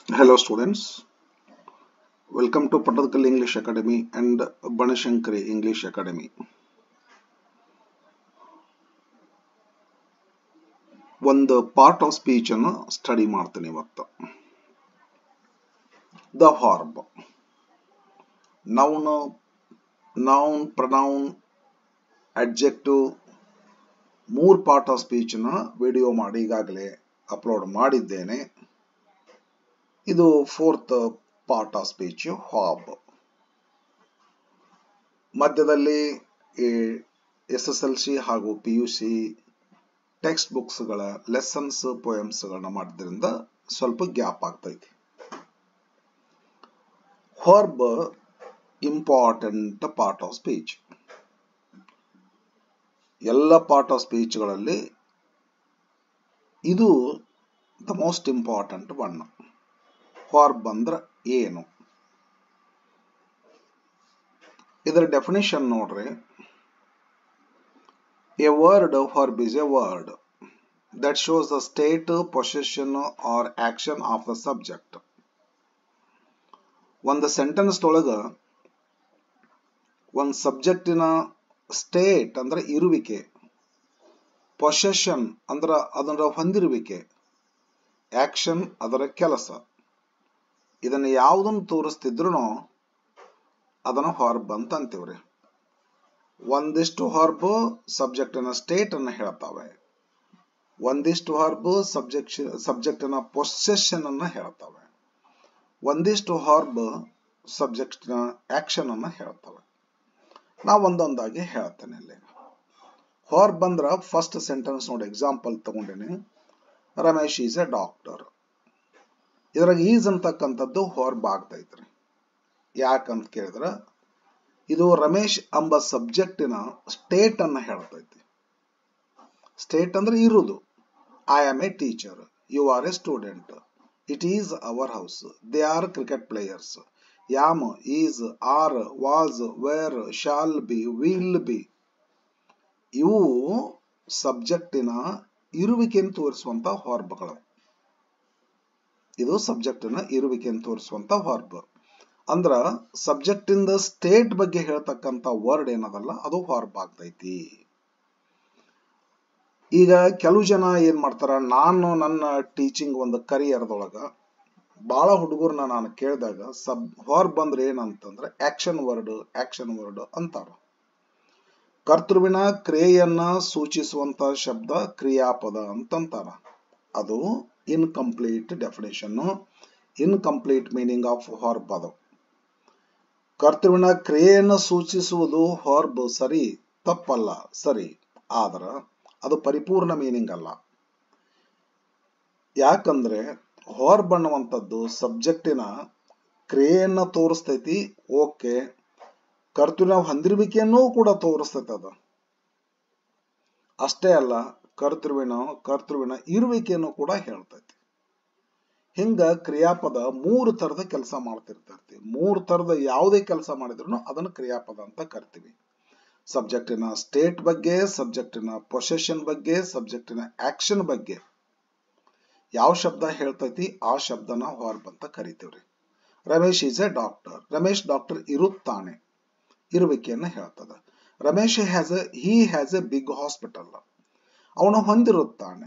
Hello students, welcome to Pattathkalli English Academy and Banashankari English Academy. ಒಂದು part of speech ಅನ್ನು study ಮಾಡ್ತೀನಿ ಇವತ್ತು. The verb, noun, pronoun, adjective, 3 part of speech ನ video ಮಾಡಿ ಈಗಾಗಲೇ upload ಮಾಡಿದ್ದೇನೆ. ಇದು 4th ಪಾರ್ಟ್ ಆಫ್ ಸ್ಪೀಚ್ ಹಾರ್ಬ್. ಮಧ್ಯದಲ್ಲಿ SSLC ಹಾಗೂ PUC ಟೆಕ್ಸ್ಟ್ ಬುಕ್ಸ್ಗಳ ಲೆಸನ್ಸ್ ಪೋಯಮ್ಸ್ಗಳನ್ನ ಮಾಡಿದ್ರಿಂದ ಸ್ವಲ್ಪ ಗ್ಯಾಪ್ ಆಗ್ತೈತಿ. ಹಾರ್ಬ್ ಇಂಪಾರ್ಟೆಂಟ್ ಪಾರ್ಟ್ ಆಫ್ ಸ್ಪೀಚ್. ಎಲ್ಲ ಪಾರ್ಟ್ ಆಫ್ ಸ್ಪೀಚ್ಗಳಲ್ಲಿ ಇದು ದ ಮೋಸ್ಟ್ ಇಂಪಾರ್ಟೆಂಟ್ ಒನ್. ಹಾರ್ಬ್ ಅಂದ್ರೆ ಏನು? ಇದರ ಡೆಫಿನೇಷನ್ ನೋಡ್ರಿ. A word verb is a word that shows the state, possession or action of the subject. ಒಂದು ಸೆಂಟೆನ್ಸ್ ಒಳಗ ಒಂದು ಸಬ್ಜೆಕ್ಟಿನ ಸ್ಟೇಟ್ ಅಂದ್ರೆ ಇರುವಿಕೆ, ಪೊಸೆಷನ್ ಅಂದ್ರೆ ಅದರ ಹೊಂದಿರುವಿಕೆ, ಆಕ್ಷನ್ ಅದರ ಕೆಲಸ, ಇದನ್ನು ಯಾವುದನ್ನು ತೋರಿಸ್ತಿದ್ರು ಅದನ್ನು ಹಾರ್ಬ್ ಅಂತ ಅಂತೀವ್ರಿ. ಒಂದಿಷ್ಟು ಹಾರ್ಬ್ ಸಬ್ಜೆಕ್ಟಿನ ಸ್ಟೇಟ್ ಅನ್ನು ಹೇಳ್ತಾವೆ, ಒಂದಿಷ್ಟು ಹಾರ್ಬ್ ಸಬ್ಜೆಕ್ಟಿನ ಪೊಸೆಷನ್ ಅನ್ನ ಹೇಳ್ತಾವೆ, ಒಂದಿಷ್ಟು ಹಾರ್ಬ್ ಸಬ್ಜೆಕ್ಟಿನ ಆಕ್ಷನ್ ಅನ್ನ ಹೇಳ್ತಾವೆ. ನಾ ಒಂದೊಂದಾಗಿ ಹೇಳ್ತೇನೆ. ಇಲ್ಲಿ ಹಾರ್ಬ್ ಅಂದ್ರ ಫಸ್ಟ್ ಸೆಂಟೆನ್ಸ್ ನೋಡಿ, ಎಕ್ಸಾಂಪಲ್ ತಗೊಂಡೇನೆ. Ramesh is a doctor. ಇದ್ರಾಗ ಈಸ್ ಅಂತಕ್ಕಂಥದ್ದು ಹಾರ್ಬ್ ಆಗ್ತೈತ್ರಿ. ಯಾಕಂತ ಕೇಳಿದ್ರ ಇದು ರಮೇಶ್ ಎಂಬ ಸಬ್ಜೆಕ್ಟಿನ ಸ್ಟೇಟ್ ಅನ್ನ ಹೇಳ್ತೈತಿ. ಸ್ಟೇಟ್ ಅಂದ್ರೆ ಇರುವುದು. I am a teacher, you are a student, it is our house, they are cricket players, am, is, are, was, were, shall be, will be. ಇವು ಸಬ್ಜೆಕ್ಟಿನ ಇರುವಿಕೆಯನ್ನು ತೋರಿಸುವಂತ ಹಾರ್ಬ್ಗಳು. ಇದು ಸಬ್ಜೆಕ್ಟಿನ ಇರುವಿಕೆಯನ್ನು ತೋರಿಸುವಂತ ಹಾರ್ಬ್. ಅಂದ್ರ ಸಬ್ಜೆಕ್ಟ್ ಇಂದ ಸ್ಟೇಟ್ ಬಗ್ಗೆ ಹೇಳ್ತಕ್ಕಂತ ವರ್ಡ್ ಏನದಲ್ಲ ಅದು ಹಾರ್ಬ್ ಆಗ್ತೈತಿ. ಈಗ ಕೆಲವು ಜನ ಏನ್ ಮಾಡ್ತಾರ, ನಾನು ನನ್ನ ಟೀಚಿಂಗ್ ಒಂದು ಕರಿಯರ್ದೊಳಗ ಬಹಳ ಹುಡುಗರನ್ನ ನಾನು ಕೇಳಿದಾಗ ಹಾರ್ಬ್ ಅಂದ್ರೆ ಏನಂತಂದ್ರೆ ಆಕ್ಷನ್ ವರ್ಡ್ ಅಂತಾರ. ಕರ್ತೃವಿನ ಕ್ರಿಯೆಯನ್ನ ಸೂಚಿಸುವಂತ ಶಬ್ದ ಕ್ರಿಯಾಪದ ಅಂತಂತಾರ. ಅದು incomplete definition, incomplete meaning of verb. ಅದು ಕರ್ತೃವಿನ ಕ್ರಿಯೆಯನ್ನು ಸೂಚಿಸುವುದು ಹಾರ್ಬ್ ಸರಿ, ತಪ್ಪಲ್ಲ, ಸರಿ. ಆದ್ರ ಅದು ಪರಿಪೂರ್ಣ ಮೀನಿಂಗ್ ಅಲ್ಲ. ಯಾಕಂದ್ರೆ ಹಾರ್ಬ್ ಅನ್ನುವಂಥದ್ದು ಸಬ್ಜೆಕ್ಟಿನ ಕ್ರಿಯೆಯನ್ನ ತೋರಿಸ್ತೈತಿ, ಓಕೆ, ಕರ್ತೃವಿನ ಹೊಂದಿರುವಿಕೆಯನ್ನೂ ಕೂಡ ತೋರಿಸ್ತೈತಿ. ಅದು ಅಷ್ಟೇ ಅಲ್ಲ, ಕರ್ತೃವಿನ ಇರುವಿಕೆಯನ್ನು ಕೂಡ ಹೇಳ್ತೈತಿ. ಹಿಂಗ ಕ್ರಿಯಾಪದ 3 ತರದ ಕೆಲಸ ಮಾಡ್ತಿರ್ತೈತಿ. 3 ತರದ ಯಾವುದೇ ಕೆಲಸ ಮಾಡಿದ್ರು ಅದನ್ನು ಕ್ರಿಯಾಪದ ಅಂತ ಕರಿತೀವಿ. ಸಬ್ಜೆಕ್ಟಿನ ಸ್ಟೇಟ್ ಬಗ್ಗೆ, ಸಬ್ಜೆಕ್ಟಿನ ಪೊಸೆಷನ್ ಬಗ್ಗೆ, ಸಬ್ಜೆಕ್ಟಿನ ಆಕ್ಷನ್ ಬಗ್ಗೆ ಯಾವ ಶಬ್ದ ಹೇಳ್ತೈತಿ ಆ ಶಬ್ದನ ಹಾರ್ಬ್ ಅಂತ ಕರಿತೀವ್ರಿ. Ramesh is a doctor. Ramesh doctor ಇರುತ್ತಾನೆ, ಇರುವಿಕೆಯನ್ನ ಹೇಳ್ತದ. Ramesh has a big hospital. ಅವನು ಹೊಂದಿರುತ್ತಾನೆ.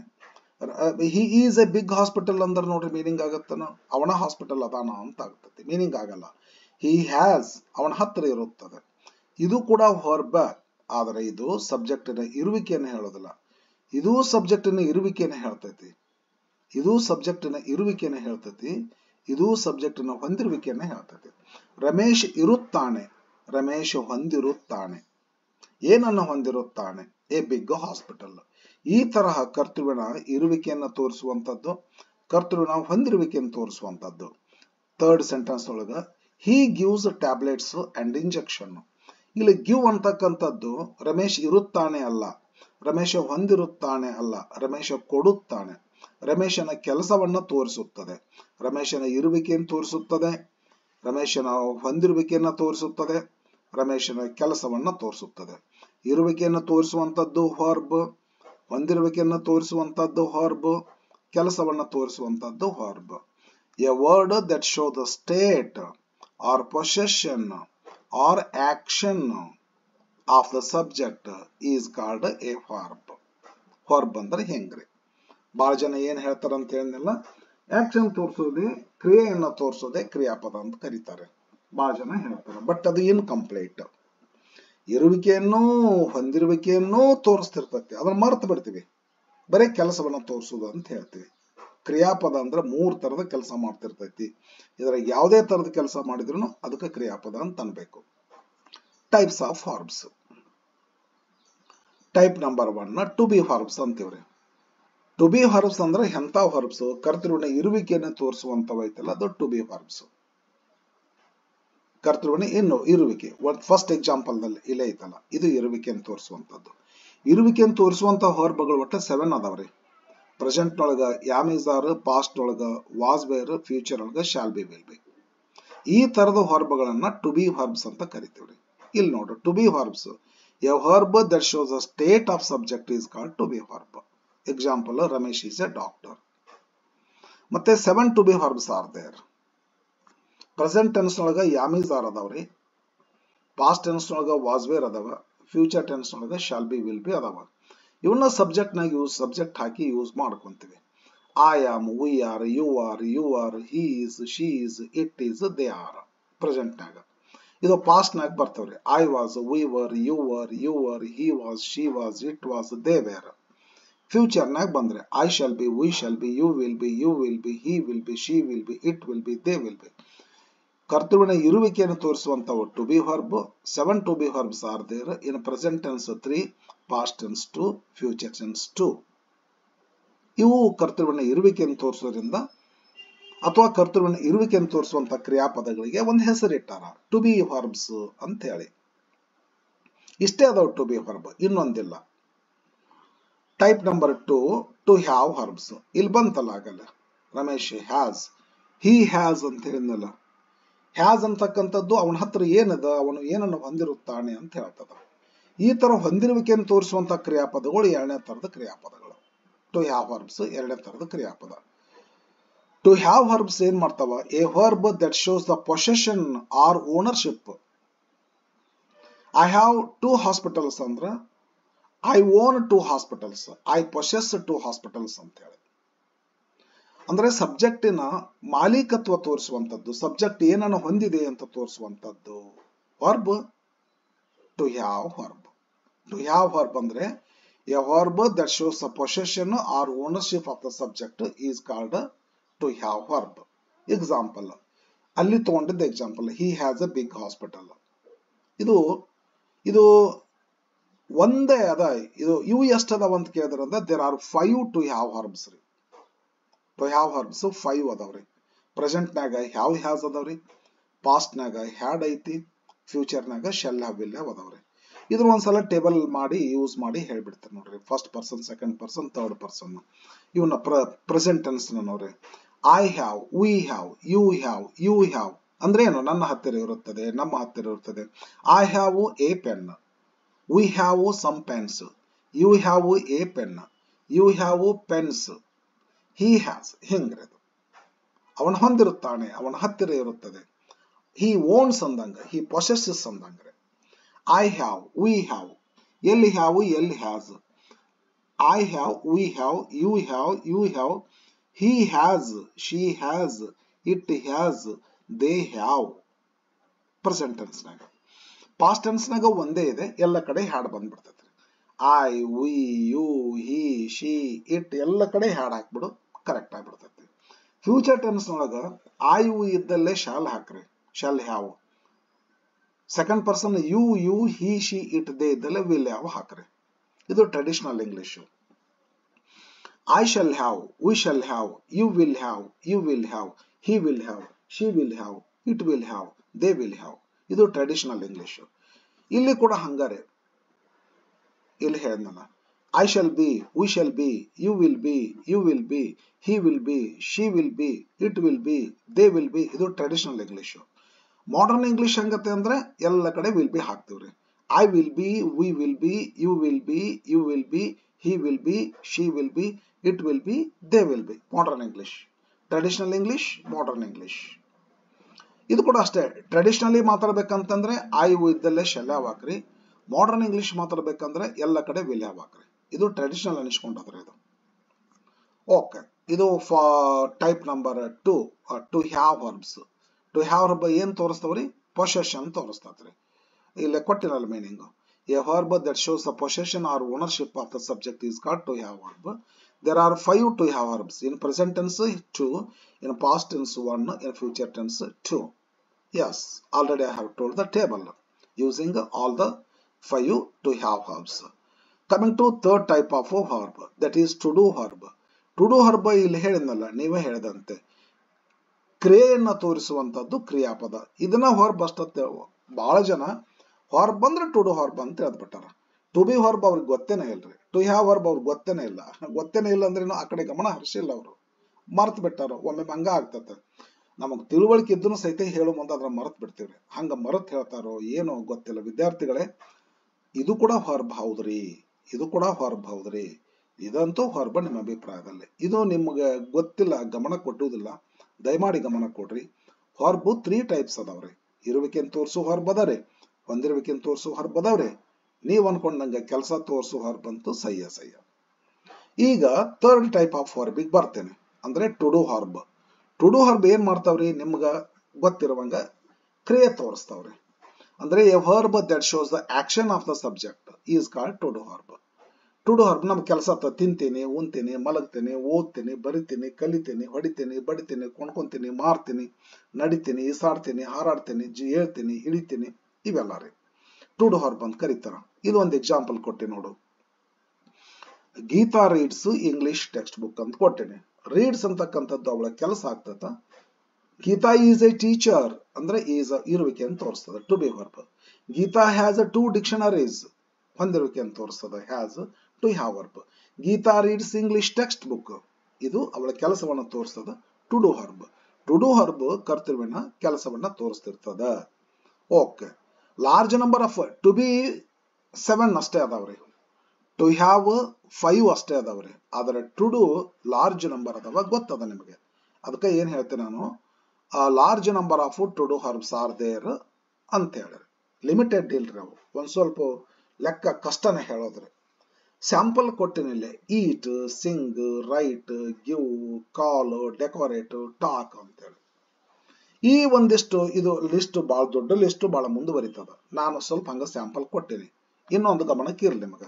He is a big hospital ಅಂದ್ರೆ ನೋಡ್ರಿ ಮೀನಿಂಗ್ ಆಗತ್ತನ, ಅವನ ಹಾಸ್ಪಿಟಲ್ ಅದಾನ ಅಂತ ಆಗ್ತದೆ. ಮೀನಿಂಗ್ ಆಗಲ್ಲ. ಹಿ ಹ್ಯಾಸ್ ಅವನ ಹತ್ರ ಇರುತ್ತದೆ. ಇದು ಕೂಡ ಹಾರ್ಬ್. ಆದರೆ ಇದು ಸಬ್ಜೆಕ್ಟಿನ ಇರುವಿಕೆಯನ್ನು ಹೇಳೋದಿಲ್ಲ. ಇದು ಸಬ್ಜೆಕ್ಟಿನ ಇರುವಿಕೆಯನ್ನು ಹೇಳ್ತೈತಿ, ಇದು ಸಬ್ಜೆಕ್ಟಿನ ಇರುವಿಕೆಯನ್ನು ಹೇಳ್ತೈತಿ, ಇದು ಸಬ್ಜೆಕ್ಟಿನ ಹೊಂದಿರುವಿಕೆಯನ್ನು ಹೇಳ್ತೈತಿ. ರಮೇಶ್ ಇರುತ್ತಾನೆ, ರಮೇಶ್ ಹೊಂದಿರುತ್ತಾನೆ. ಏನನ್ನ ಹೊಂದಿರುತ್ತಾನೆ? A big hospital. ಈ ತರಹ ಕರ್ತೃವಿನ ಇರುವಿಕೆಯನ್ನು ತೋರಿಸುವಂತದ್ದು, ಕರ್ತೃವಿನ ಹೊಂದಿರುವಿಕೆಯನ್ನು ತೋರಿಸುವಂತದ್ದು. 3rd ಸೆಂಟೆನ್ಸ್ ಒಳಗ he gives tablets and injection. ಇಲ್ಲಿ ಗಿವ್ ಅಂತಕ್ಕಂಥದ್ದು ರಮೇಶ್ ಇರುತ್ತಾನೆ ಅಲ್ಲ, ರಮೇಶ ಹೊಂದಿರುತ್ತಾನೆ ಅಲ್ಲ, ರಮೇಶ ಕೊಡುತ್ತಾನೆ. ರಮೇಶನ ಕೆಲಸವನ್ನ ತೋರಿಸುತ್ತದೆ, ರಮೇಶನ ಇರುವಿಕೆಯನ್ನು ತೋರಿಸುತ್ತದೆ, ರಮೇಶನ ಹೊಂದಿರುವಿಕೆಯನ್ನ ತೋರಿಸುತ್ತದೆ, ರಮೇಶನ ಕೆಲಸವನ್ನ ತೋರಿಸುತ್ತದೆ. ಇರುವಿಕೆಯನ್ನು ತೋರಿಸುವಂತದ್ದು ಹಾರ್ಬ್, ಹೊಂದಿರುವಿಕೆಯನ್ನು ತೋರಿಸುವಂತದ್ದು ಹಾರ್ಬ್, ಕೆಲಸವನ್ನ ತೋರಿಸುವಂತದ್ದು ಹಾರ್ಬ್. A word that shows the state or possession or action of the subject is called a verb. Verb ಅಂದ್ರೆ ಹೆಂಗ್ರಿ? ಬಹಳ ಜನ ಏನ್ ಹೇಳ್ತಾರ ಅಂತ ಹೇಳಿದ್ನಲ್ಲ, ಆಕ್ಷನ್ ತೋರಿಸೋದೇ, ಕ್ರಿಯೆಯನ್ನ ತೋರಿಸೋದೇ ಕ್ರಿಯಾಪದ ಅಂತ ಕರೀತಾರೆ. ಬಹಳ ಜನ ಹೇಳ್ತಾರೆ, ಬಟ್ ಅದು ಇನ್ಕಂಪ್ಲೀಟ್. ಇರುವಿಕೆಯನ್ನು ಹೊಂದಿರುವಿಕೆಯನ್ನು ತೋರಿಸ್ತಿರ್ತೈತಿ, ಅದನ್ನ ಮರ್ತು ಬಿಡ್ತೀವಿ, ಬರೀ ಕೆಲಸವನ್ನ ತೋರಿಸೋದು ಅಂತ ಹೇಳ್ತೀವಿ. ಕ್ರಿಯಾಪದ ಅಂದ್ರೆ 3 ತರದ ಕೆಲಸ ಮಾಡ್ತಿರ್ತೈತಿ. ಇದ್ರಾಗ ಯಾವುದೇ ತರದ ಕೆಲಸ ಮಾಡಿದ್ರು ಅದಕ್ಕೆ ಕ್ರಿಯಾಪದ ಅಂತ ಅನ್ಬೇಕು. Types of verbs. Type number 1 to be verbs ಅಂತೀವ್ರಿ. ಟು ಬಿ ವರ್ಬ್ಸ್ ಅಂದ್ರೆ ಎಂತ ವರ್ಬ್ಸ್? ಕರ್ತೃವಿನ ಇರುವಿಕೆಯನ್ನು ತೋರಿಸುವಂತವೈತಲ್ಲ, ಅದು ಟು ಬಿ ವರ್ಬ್ಸ್. ಕರ್ತೃವಿನ ಇರುವಿಕೆ. ಫಸ್ಟ್ ಎಕ್ಸಾಂಪಲ್ ನಲ್ಲಿ ಇಲ್ಲೇ ಐತಲ್ಲ, ಇದು ಇರುವಿಕೆಯನ್ನು ತೋರಿಸುವಂತದ್ದು. ಇರುವಿಕೆಯನ್ನು ತೋರಿಸುವಂತ ವರ್ಬ್ಗಳು ಒಟ್ಟು 7 ಅದಾವ್ರಿ. ಪ್ರೆಸೆಂಟ್ ನೊಳಗ ಯಾಮ್ ಈಸ್ ಆರ್, ಪಾಸ್ಟ್ ಒಳಗ ವಾಸ್ ವೇರ್, ಫ್ಯೂಚರ್ ಒಳಗ ಶಾಲ್ ಬಿ ವಿಲ್ ಬಿ. ಈ ತರದ ವರ್ಬ್ಗಳನ್ನ ಟು ಬಿ ವರ್ಬ್ಸ್ ಅಂತ ಕರಿತೀವ್ರಿ. ಇಲ್ಲಿ ನೋಡ್ರಿ, to be verbs. A verb that shows a state of subject is called to be verb. Example, Ramesh is a doctor. ಮತ್ತೆ 7 to be verbs are there. Present tense ನೊಳಗ am is are ಅದಾವ್ರಿ, past tense ನೊಳಗ was were ಅದಾವ, future tense ನೊಳಗ shall be will be ಅದಾವ. ಇವನ್ನ subject ಹಾಕಿ use ಮಾಡ್ಕೊಂತೀವಿ. I am, we are, you are, he is, she is, it is, they are present ನಾಗ. ಇದು ಪಾಸ್ಟ್ ನಾಗ ಬರ್ತವ್ರಿ. I was, we were, you were, he was, she was, it was, they were. Future ನಾಗ ಬಂದ್ರೆ I shall be, we shall be, you will be, he will be, she will be, it will be, they will be. ಕರ್ತೃವಿನ ಇರುವಿಕೆಯನ್ನು ತೋರಿಸುವಂತವು to be verb. 7 to be verbs are there in present tense 3, past tense 2, future tense 2. ಇವು ಕರ್ತೃವಿನ ಇರುವಿಕೆಯನ್ನು ತೋರಿಸೋದ್ರಿಂದ ಅಥವಾ ಕರ್ತೃವಿನ ಇರುವಿಕೆಯನ್ನು ತೋರಿಸುವಂತ ಕ್ರಿಯಾಪದಗಳಿಗೆ ಒಂದು ಹೆಸರಿಟ್ಟಾರ, to be verbs ಅಂತ ಹೇಳಿ. ಇಷ್ಟೇ ಅದಾವ ಟು ಬಿ ವರ್ಬ್, ಇನ್ನೊಂದಿಲ್ಲ. Type number 2 to have verbs. ಇಲ್ಲಿ ಬಂತಲ್ಲ ಆಗಲ್ಲ, ರಮೇಶ್ ಹ್ಯಾಸ್, ಹಿ ಹ್ಯಾಸ್ ಅಂತ ಹೇಳಿದ್ನಲ್ಲ. ಹ್ಯಾಸ್ ಅಂತಕ್ಕಂಥದ್ದು ಅವನ ಹತ್ರ ಏನದ, ಅವನು ಏನನ್ನು ಹೊಂದಿರುತ್ತಾನೆ ಅಂತ ಹೇಳ್ತದ. ಈ ತರ ಹೊಂದಿರುವಿಕೆಯನ್ನು ತೋರಿಸುವಂತ ಕ್ರಿಯಾಪದಗಳು 2ನೇ ತರದ ಕ್ರಿಯಾಪದಗಳು. ಟು ಹ್ಯಾವ್ ವರ್ಬ್ಸ್ 2ನೇ ತರದ ಕ್ರಿಯಾಪದ. ಟು ಹ್ಯಾವ್ ವರ್ಬ್ಸ್ ಏನ್ ಮಾಡ್ತಾವ? A verb that shows the possession or ownership. I have 2 hospitals ಅಂದ್ರ I own 2 hospitals, I possess 2 hospitals ಅಂತ ಹೇಳಿ. ಅಂದ್ರೆ ಸಬ್ಜೆಕ್ಟಿನ ಮಾಲೀಕತ್ವ ತೋರಿಸುವಂತದ್ದು, ಸಬ್ಜೆಕ್ಟ್ ಏನನ್ನು ಹೊಂದಿದೆ ಅಂತ ತೋರಿಸುವಂತದ್ದು verb to have verb. To have verb ಅಂದ್ರೆ a verb that shows the possession or ownership of the subject is called to have verb. Example, ಅಲ್ಲಿ ತಗೊಂಡಿದ್ದ example, he has a big hospital. ಇದು ಒಂದೇ ಅದ. ಇವು ಎಷ್ಟು ಅದಾವ ಅಂತ ಕೇಳಿದ್ರಂದ್ರೆ there are 5 to have verbs ರೀ. ಟು ಹ್ಯಾವ್ ವರ್ಬ್ಸ್ 5 ಅದಾವ್ರಿ. ಪ್ರೆಸೆಂಟ್ ನಾಗ ಹ್ಯಾವ್ ಹ್ಯಾಸ್ ಅದಾವ್ರಿ, ಪಾಸ್ಟ್ ನಾಗ ಹ್ಯಾಡ್ ಐತಿ, ಫ್ಯೂಚರ್ ನಾಗ ಶೆಲ್ ಹ್ಯಾವ್ ವಿಲ್ ಹ್ಯಾವ್ ಅದಾವ್ರಿ. ಇದ್ರ ಒಂದ್ಸಲ ಟೇಬಲ್ ಮಾಡಿ ಯೂಸ್ ಮಾಡಿ ಹೇಳ್ಬಿಡ್ತಾರೆ ನೋಡ್ರಿ. First person, second person, third person. ಇವನ್ನ ಪ್ರೆಸೆಂಟ್ ಟೆನ್ಸ್ ನೋಡ್ರಿ. I have, we have, you have ಅಂದ್ರೆ ಏನು? ನನ್ನ ಹತ್ತಿರ ಇರುತ್ತದೆ, ನಮ್ಮ ಹತ್ತಿರ ಇರುತ್ತದೆ. I have a pen, we have some pens, you have a pen, you have pens, he has. ಹಿಂಗ್ರಿ ಅದು ಅವನ ಹೊಂದಿರುತ್ತಾನೆ, ಅವನ ಹತ್ತಿರ ಇರುತ್ತದೆ. ಹಿ ಓನ್ಸ್ ಅಂದಂಗ, ಹಿ ಪೊಸೆಸಸ್ ಅಂದಂಗ್ರೆ. ಐ ಹ್ಯಾವ್, ವಿ ಹ್ಯಾವ್, ಎಲ್ಲಿ ಹ್ಯಾವ್, ಎಲ್ಲಿ has. I have, we have, you have, he has, she has, it has, they have. Present tense ನಾಗ. ಪಾಸ್ಟ್ ಟೆನ್ಸ್ ನಾಗ ಒಂದೇ ಇದೆ, ಎಲ್ಲ ಕಡೆ ಹ್ಯಾಡ್ ಬಂದ್ಬಿಡ್ತೈತಿ. I, we, you, he, she, it ಎಲ್ಲ ಕಡೆ ಹ್ಯಾಡ್ ಹಾಕ್ಬಿಡು, ಕರೆಕ್ಟ್ ಆಗ್ಬಿಡ್ತೈತಿ. ಫ್ಯೂಚರ್ ಟೆನ್ಸ್ ನೊಳಗ ಐ, ಯು ಇದ್ದಲ್ಲೇ ಶಾಲ್ ಹಾಕ್ರಿ, shall have. Second person you, he, she, it, they ಇದ್ದಲ್ಲೇ ವಿಲ್ ಹ್ಯಾವ್ ಹಾಕ್ರಿ. ಇದು traditional English. I shall have, we shall have, you will have, he will have, she will have, it will have, they will have. ಇದು traditional English. ಇಲ್ಲಿ ಕೂಡ ಹಂಗಾರೆ. ಇಲ್ಲಿ ಹೇಳಿದ್ನಲ್ಲ, I shall be, we shall be, you will be, he will be, she will be, it will be, they will be. ಇದು traditional English. Modern English ಹಂಗತ್ತೆ ಅಂದ್ರೆ ಎಲ್ಲ ಕಡೆ ವಿಲ್ ಬಿ ಹಾಕ್ತಿವ್ರಿ. I will be, we will be, you will be, he will be, she will be, it will be, they will be. Modern English. Traditional English, modern English. ಇದು ಕೂಡ ಅಷ್ಟೇ, traditionally ಮಾತಾಡ್ಬೇಕಂತಂದ್ರೆ I ಇದ್ದಲ್ಲೇ shell have ಹಾಕ್ರಿ. Modern English ಮಾತಾಡ್ಬೇಕಂದ್ರೆ ಎಲ್ಲ ಕಡೆ will have ಹಾಕ್ರಿ. ಇದು traditional ಅನಿಸ್ಕೊಂಡ್ರೆ ಇದು. Okay, ಇದು type number 2 to have verbs. To have verb ಏನ್ ತೋರಿಸ್ತಾವ್ರಿ? ಪೊಸೆಷನ್ ತೋರಿಸ್ತತ್ರಿ. ಇಲ್ಲಿ ಕೊಟ್ಟಿರಲ್ಲ meaning. A verb that shows the possession or ownership of the subject is called to have verb. There are 5 to have verbs. In present tense 2, in past tense 1, in future tense 2. Yes, already I have told the table using all the 5 to have verbs. Coming to third type of verb, that is to do verb. To do verb ಇಲ್ಲಿ ಹೇಳಿದ್ನಲ್ಲ, ನೀವೇ ಹೇಳಿದಂತೆ ಕ್ರಿಯೆಯನ್ನ ತೋರಿಸುವಂತದ್ದು ಕ್ರಿಯಾಪದ. ಇದನ್ನ verb ಅಷ್ಟೇ. ಬಹಳ ಜನ ವರ್ಬ್ ಅಂದ್ರೆ ಟು ಡು ವರ್ಬ್ ಅಂತ ಹೇಳ್ಬಿಟ್ಟಾರ. ಟು ಬಿ ವರ್ಬ್ ಅವ್ರಿಗೆ ಗೊತ್ತೇನೆ ಇಲ್ರಿ. ಟು ಹ್ಯಾವ್ ವರ್ಬ್ ಅವ್ರಿಗೆ ಗೊತ್ತೇನೆ ಇಲ್ಲ. ಗೊತ್ತೇನೆ ಇಲ್ಲ ಅಂದ್ರೆ ಆ ಕಡೆ ಗಮನ ಹರಿಸಿಲ್ಲ ಅವರು, ಮರ್ತ್ ಬಿಟ್ಟಾರ. ಒಮ್ಮೆ ಹಂಗ ಆಗ್ತತೆ, ನಮಗ್ ತಿಳುವಳಿಕೆ ಇದ್ದನು ಸಹಿತ ಹೇಳೋ ಮುಂದೆ ಅದ್ರ ಮರ್ತ್ ಬಿಡ್ತೀವ್ರಿ. ಹಂಗ ಮರತ್ ಹೇಳ್ತಾರೋ ಏನೋ ಗೊತ್ತಿಲ್ಲ. ವಿದ್ಯಾರ್ಥಿಗಳೇ, ಇದು ಕೂಡ ವರ್ಬ್ ಹೌದ್ರಿ, ಇದು ಕೂಡ ವರ್ಬ್ ಹೌದ್ರಿ. ಇದಂತೂ ವರ್ಬ್ ನಿಮ್ಮ ಅಭಿಪ್ರಾಯದಲ್ಲಿ. ಇದು ನಿಮ್ಗೆ ಗೊತ್ತಿಲ್ಲ, ಗಮನ ಕೊಟ್ಟುವುದಿಲ್ಲ, ದಯಮಾಡಿ ಗಮನ ಕೊಡ್ರಿ. ವರ್ಬ್ 3 ಟೈಪ್ಸ್ ಅದಾವ್ರಿ. ಇರುವಿಕೆನ್ ತೋರಿಸೋ ವರ್ಬ್ ಅದರಿ, ಹೊಂದಿರುವಿಕೆನ್ ತೋರಿಸೋ ವರ್ಬ್ ಅದಾವ್ರಿ. ನೀವ್ ಅನ್ಕೊಂಡಂಗ ಕೆಲಸ ತೋರಿಸೋ ವರ್ಬ್ ಅಂತೂ ಸಹ್ಯ. ಈಗ ಥರ್ಡ್ ಟೈಪ್ ಆಫ್ ವರ್ಬಿಗೆ ಬರ್ತೇನೆ, ಅಂದ್ರೆ to do verb. To do verb ಏನ್ ಮಾಡ್ತಾವ್ರಿ? ನಿಮ್ಗ ಗೊತ್ತಿರುವಂಗ ಕ್ರಿಯೆ ತೋರಿಸ್ತಾವ್ರಿ. ಅಂದ್ರೆ a verb that shows the action of the subject is called to do verb. To do verb ನಮ್ ಕೆಲಸ ತಿಂತೀನಿ, ಉಣ್ತೀನಿ, ಮಲಗ್ತೀನಿ, ಓದ್ತೀನಿ, ಬರಿತೀನಿ, ಕಲಿತೀನಿ, ಹೊಡಿತೀನಿ, ಬಡಿತೀನಿ, ಕೊಂಡ್ಕೊಂತೀನಿ, ಮಾರ್ತೀನಿ, ನಡಿತೀನಿ, ಈಸಾಡ್ತೀನಿ, ಹಾರಾಡ್ತೀನಿ, ಹೇಳ್ತೀನಿ, ಇಳಿತೀನಿ, ಇವೆಲ್ಲ ರೀ ಟು ಡು ವರ್ಬ್ ಅಂತ ಕರೀತಾರ. ಇದು ಒಂದು ಎಕ್ಸಾಂಪಲ್ ಕೊಟ್ಟೆ ನೋಡು. Geeta reads English text book ಅಂತ ಕೊಟ್ಟೇನೆ. ರೀಡ್ಸ್ ಅಂತಕ್ಕಂಥದ್ದು ಅವಳ ಕೆಲಸ ಆಗ್ತದ. ಗೀತಾ ಈಸ್ ಎ ಟೀಚರ್ ಅಂದ್ರೆ ಈಸ್ ಇರುವಿಕೆ ಅಂತ ತೋರಿಸ್ತದ, to be verb. Geeta has 2 dictionaries, ಹೊಂದಿರುವಿಕೆ ಅಂತ ತೋರಿಸ್ತದ, has to have verb. Geeta reads English text book, ಇದು ಅವಳ ಕೆಲಸವನ್ನ ತೋರಿಸ್ತದ, to do verb. To do verb ಕರ್ತವ್ಯನ ಕೆಲಸವನ್ನ ತೋರಿಸ್ತಿರ್ತದ. Okay, large number of to be 7 ಅಷ್ಟೇ ಅದಾವ್ರಿ, ಟು ಹ್ಯಾವ್ 5 ಅಷ್ಟೇ ಅದಾವ್ರಿ. ಆದ್ರೆ ಟು ಡು ಲಾರ್ಜ್ ನಂಬರ್ ಅದಾವ, ಗೊತ್ತದ ನಿಮಗೆ. ಅದಕ್ಕೆ ಏನ್ ಹೇಳ್ತೇನೆ ನಾನು, large number of to do verbs are there ಅಂತ ಹೇಳಿ. ಲಿಮಿಟೆಡ್ ಇಲ್ರಿ ಅವು, ಒಂದ್ ಸ್ವಲ್ಪ ಲೆಕ್ಕ ಕಷ್ಟನೇ ಹೇಳೋದ್ರಿ. ಸ್ಯಾಂಪಲ್ ಕೊಟ್ಟಿನಿಲ್ಲಿ, eat, sing, write, give, call, decorate, talk ಅಂತೇಳಿ. ಈ ಒಂದಿಷ್ಟು ಇದು ಲಿಸ್ಟ್ ಬಹಳ ದೊಡ್ಡ ಲಿಸ್ಟ್, ಬಹಳ ಮುಂದುವರಿತದ. ನಾನು ಸ್ವಲ್ಪ ಹಂಗ ಸ್ಯಾಂಪಲ್ ಕೊಟ್ಟೇನಿ, ಇನ್ನೊಂದು ಗಮನಕ್ಕೆ ಇರ್ಲಿ ನಿಮಗ.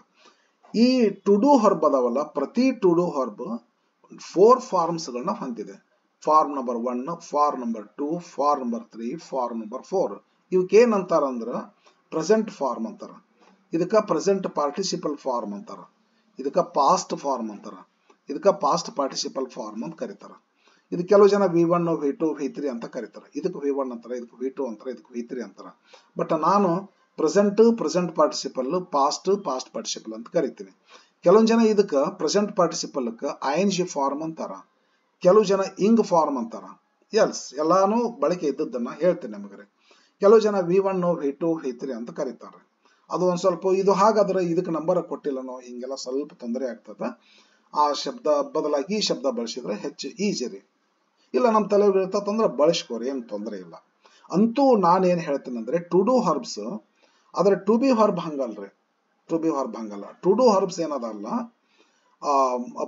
ಈ ಟು ಡು ವರ್ಬ್ ಅದಾವಲ್ಲ, ಪ್ರತಿ ಟು ಡು ವರ್ಬ್ 4 ಫಾರ್ಮ್ಸ್ ಗಳನ್ನ ಹೊಂದಿದೆ. Form number 1, form number 2, form number 3, form number 4. ಇವಕ್ಕೆ ಏನಂತಾರ ಅಂದ್ರ ಪ್ರೆಸೆಂಟ್ ಫಾರ್ಮ್ ಅಂತಾರ, ಇದಕ್ಕ ಪ್ರೆಸೆಂಟ್ ಪಾರ್ಟಿಸಿಪಲ್ ಫಾರ್ಮ್ ಅಂತಾರ, ಇದಕ್ಕ ಪಾಸ್ಟ್ ಫಾರ್ಮ್ ಅಂತಾರ, ಇದಕ್ಕ ಪಾಸ್ಟ್ ಪಾರ್ಟಿಸಿಪಲ್ ಫಾರ್ಮ್ ಅಂತ ಕರೀತಾರ. ಇದು ಕೆಲವು ಜನ V1, V2, V3 ಅಂತ ಕರೀತಾರೆ. ಇದಕ್ಕೆ V1 ಅಂತಾರ, ಇದಕ್ಕೆ V2 ಅಂತಾರ, ಇದಕ್ಕೆ V3 ಅಂತಾರ. ಬಟ್ ನಾನು ಪ್ರೆಸೆಂಟ್ ಪಾರ್ಟಿಸಿಪಲ್, ಪಾಸ್ಟ್ ಪಾರ್ಟಿಸಿಪಲ್ ಅಂತ ಕರಿತೀನಿ. ಕೆಲವೊಂದ್ ಜನ ಇದಕ್ಕ ಪ್ರೆಸೆಂಟ್ ಪಾರ್ಟಿಸಿಪಲ್ ING ಫಾರ್ಮ್ ಅಂತಾರ, ಕೆಲವು ಜನ ಇಂಗ್ ಫಾರ್ಮ್ ಅಂತಾರ. ಎಲ್ಸ್ ಎಲ್ಲಾನು ಬಳಕೆ ಇದ್ದದ್ದನ್ನ ಹೇಳ್ತೀನಿ ನಿಮಗೆ. ಕೆಲವು ಜನ V1, V2, V3 ಅಂತ ಕರೀತಾರೆ. ಅದು ಒಂದ್ ಸ್ವಲ್ಪ ಇದು ಹಾಗಾದ್ರೆ ಇದಕ್ಕೆ ನಂಬರ್ ಕೊಟ್ಟಿಲ್ಲನೋ, ಹಿಂಗೆಲ್ಲ ಸ್ವಲ್ಪ ತೊಂದರೆ ಆಗ್ತದ. ಆ ಶಬ್ದ ಬದಲಾಗಿ ಈ ಶಬ್ದ ಬಳಸಿದ್ರೆ ಹೆಚ್ಚು ಈಜಿ ರೀ. ಇಲ್ಲ ನಮ್ಮ ತಲೆ ಇರ್ತಂದ್ರೆ ಬಳಸ್ಕೋರಿ, ಏನ್ ತೊಂದರೆ ಇಲ್ಲ. ಅಂತೂ ನಾನೇನ್ ಹೇಳ್ತೀನಿ ಅಂದ್ರೆ ಟು ಡು ವರ್ಬ್ಸ್, ಆದ್ರೆ ಟು ಬಿ ವರ್ಬ್ ಹಂಗಲ್ರಿ. ಟು ಬಿ ವರ್ಬ್ ಹಂಗಲ್ಲ. ಟು ಡು ವರ್ಬ್ಸ್ ಏನದಲ್ಲ,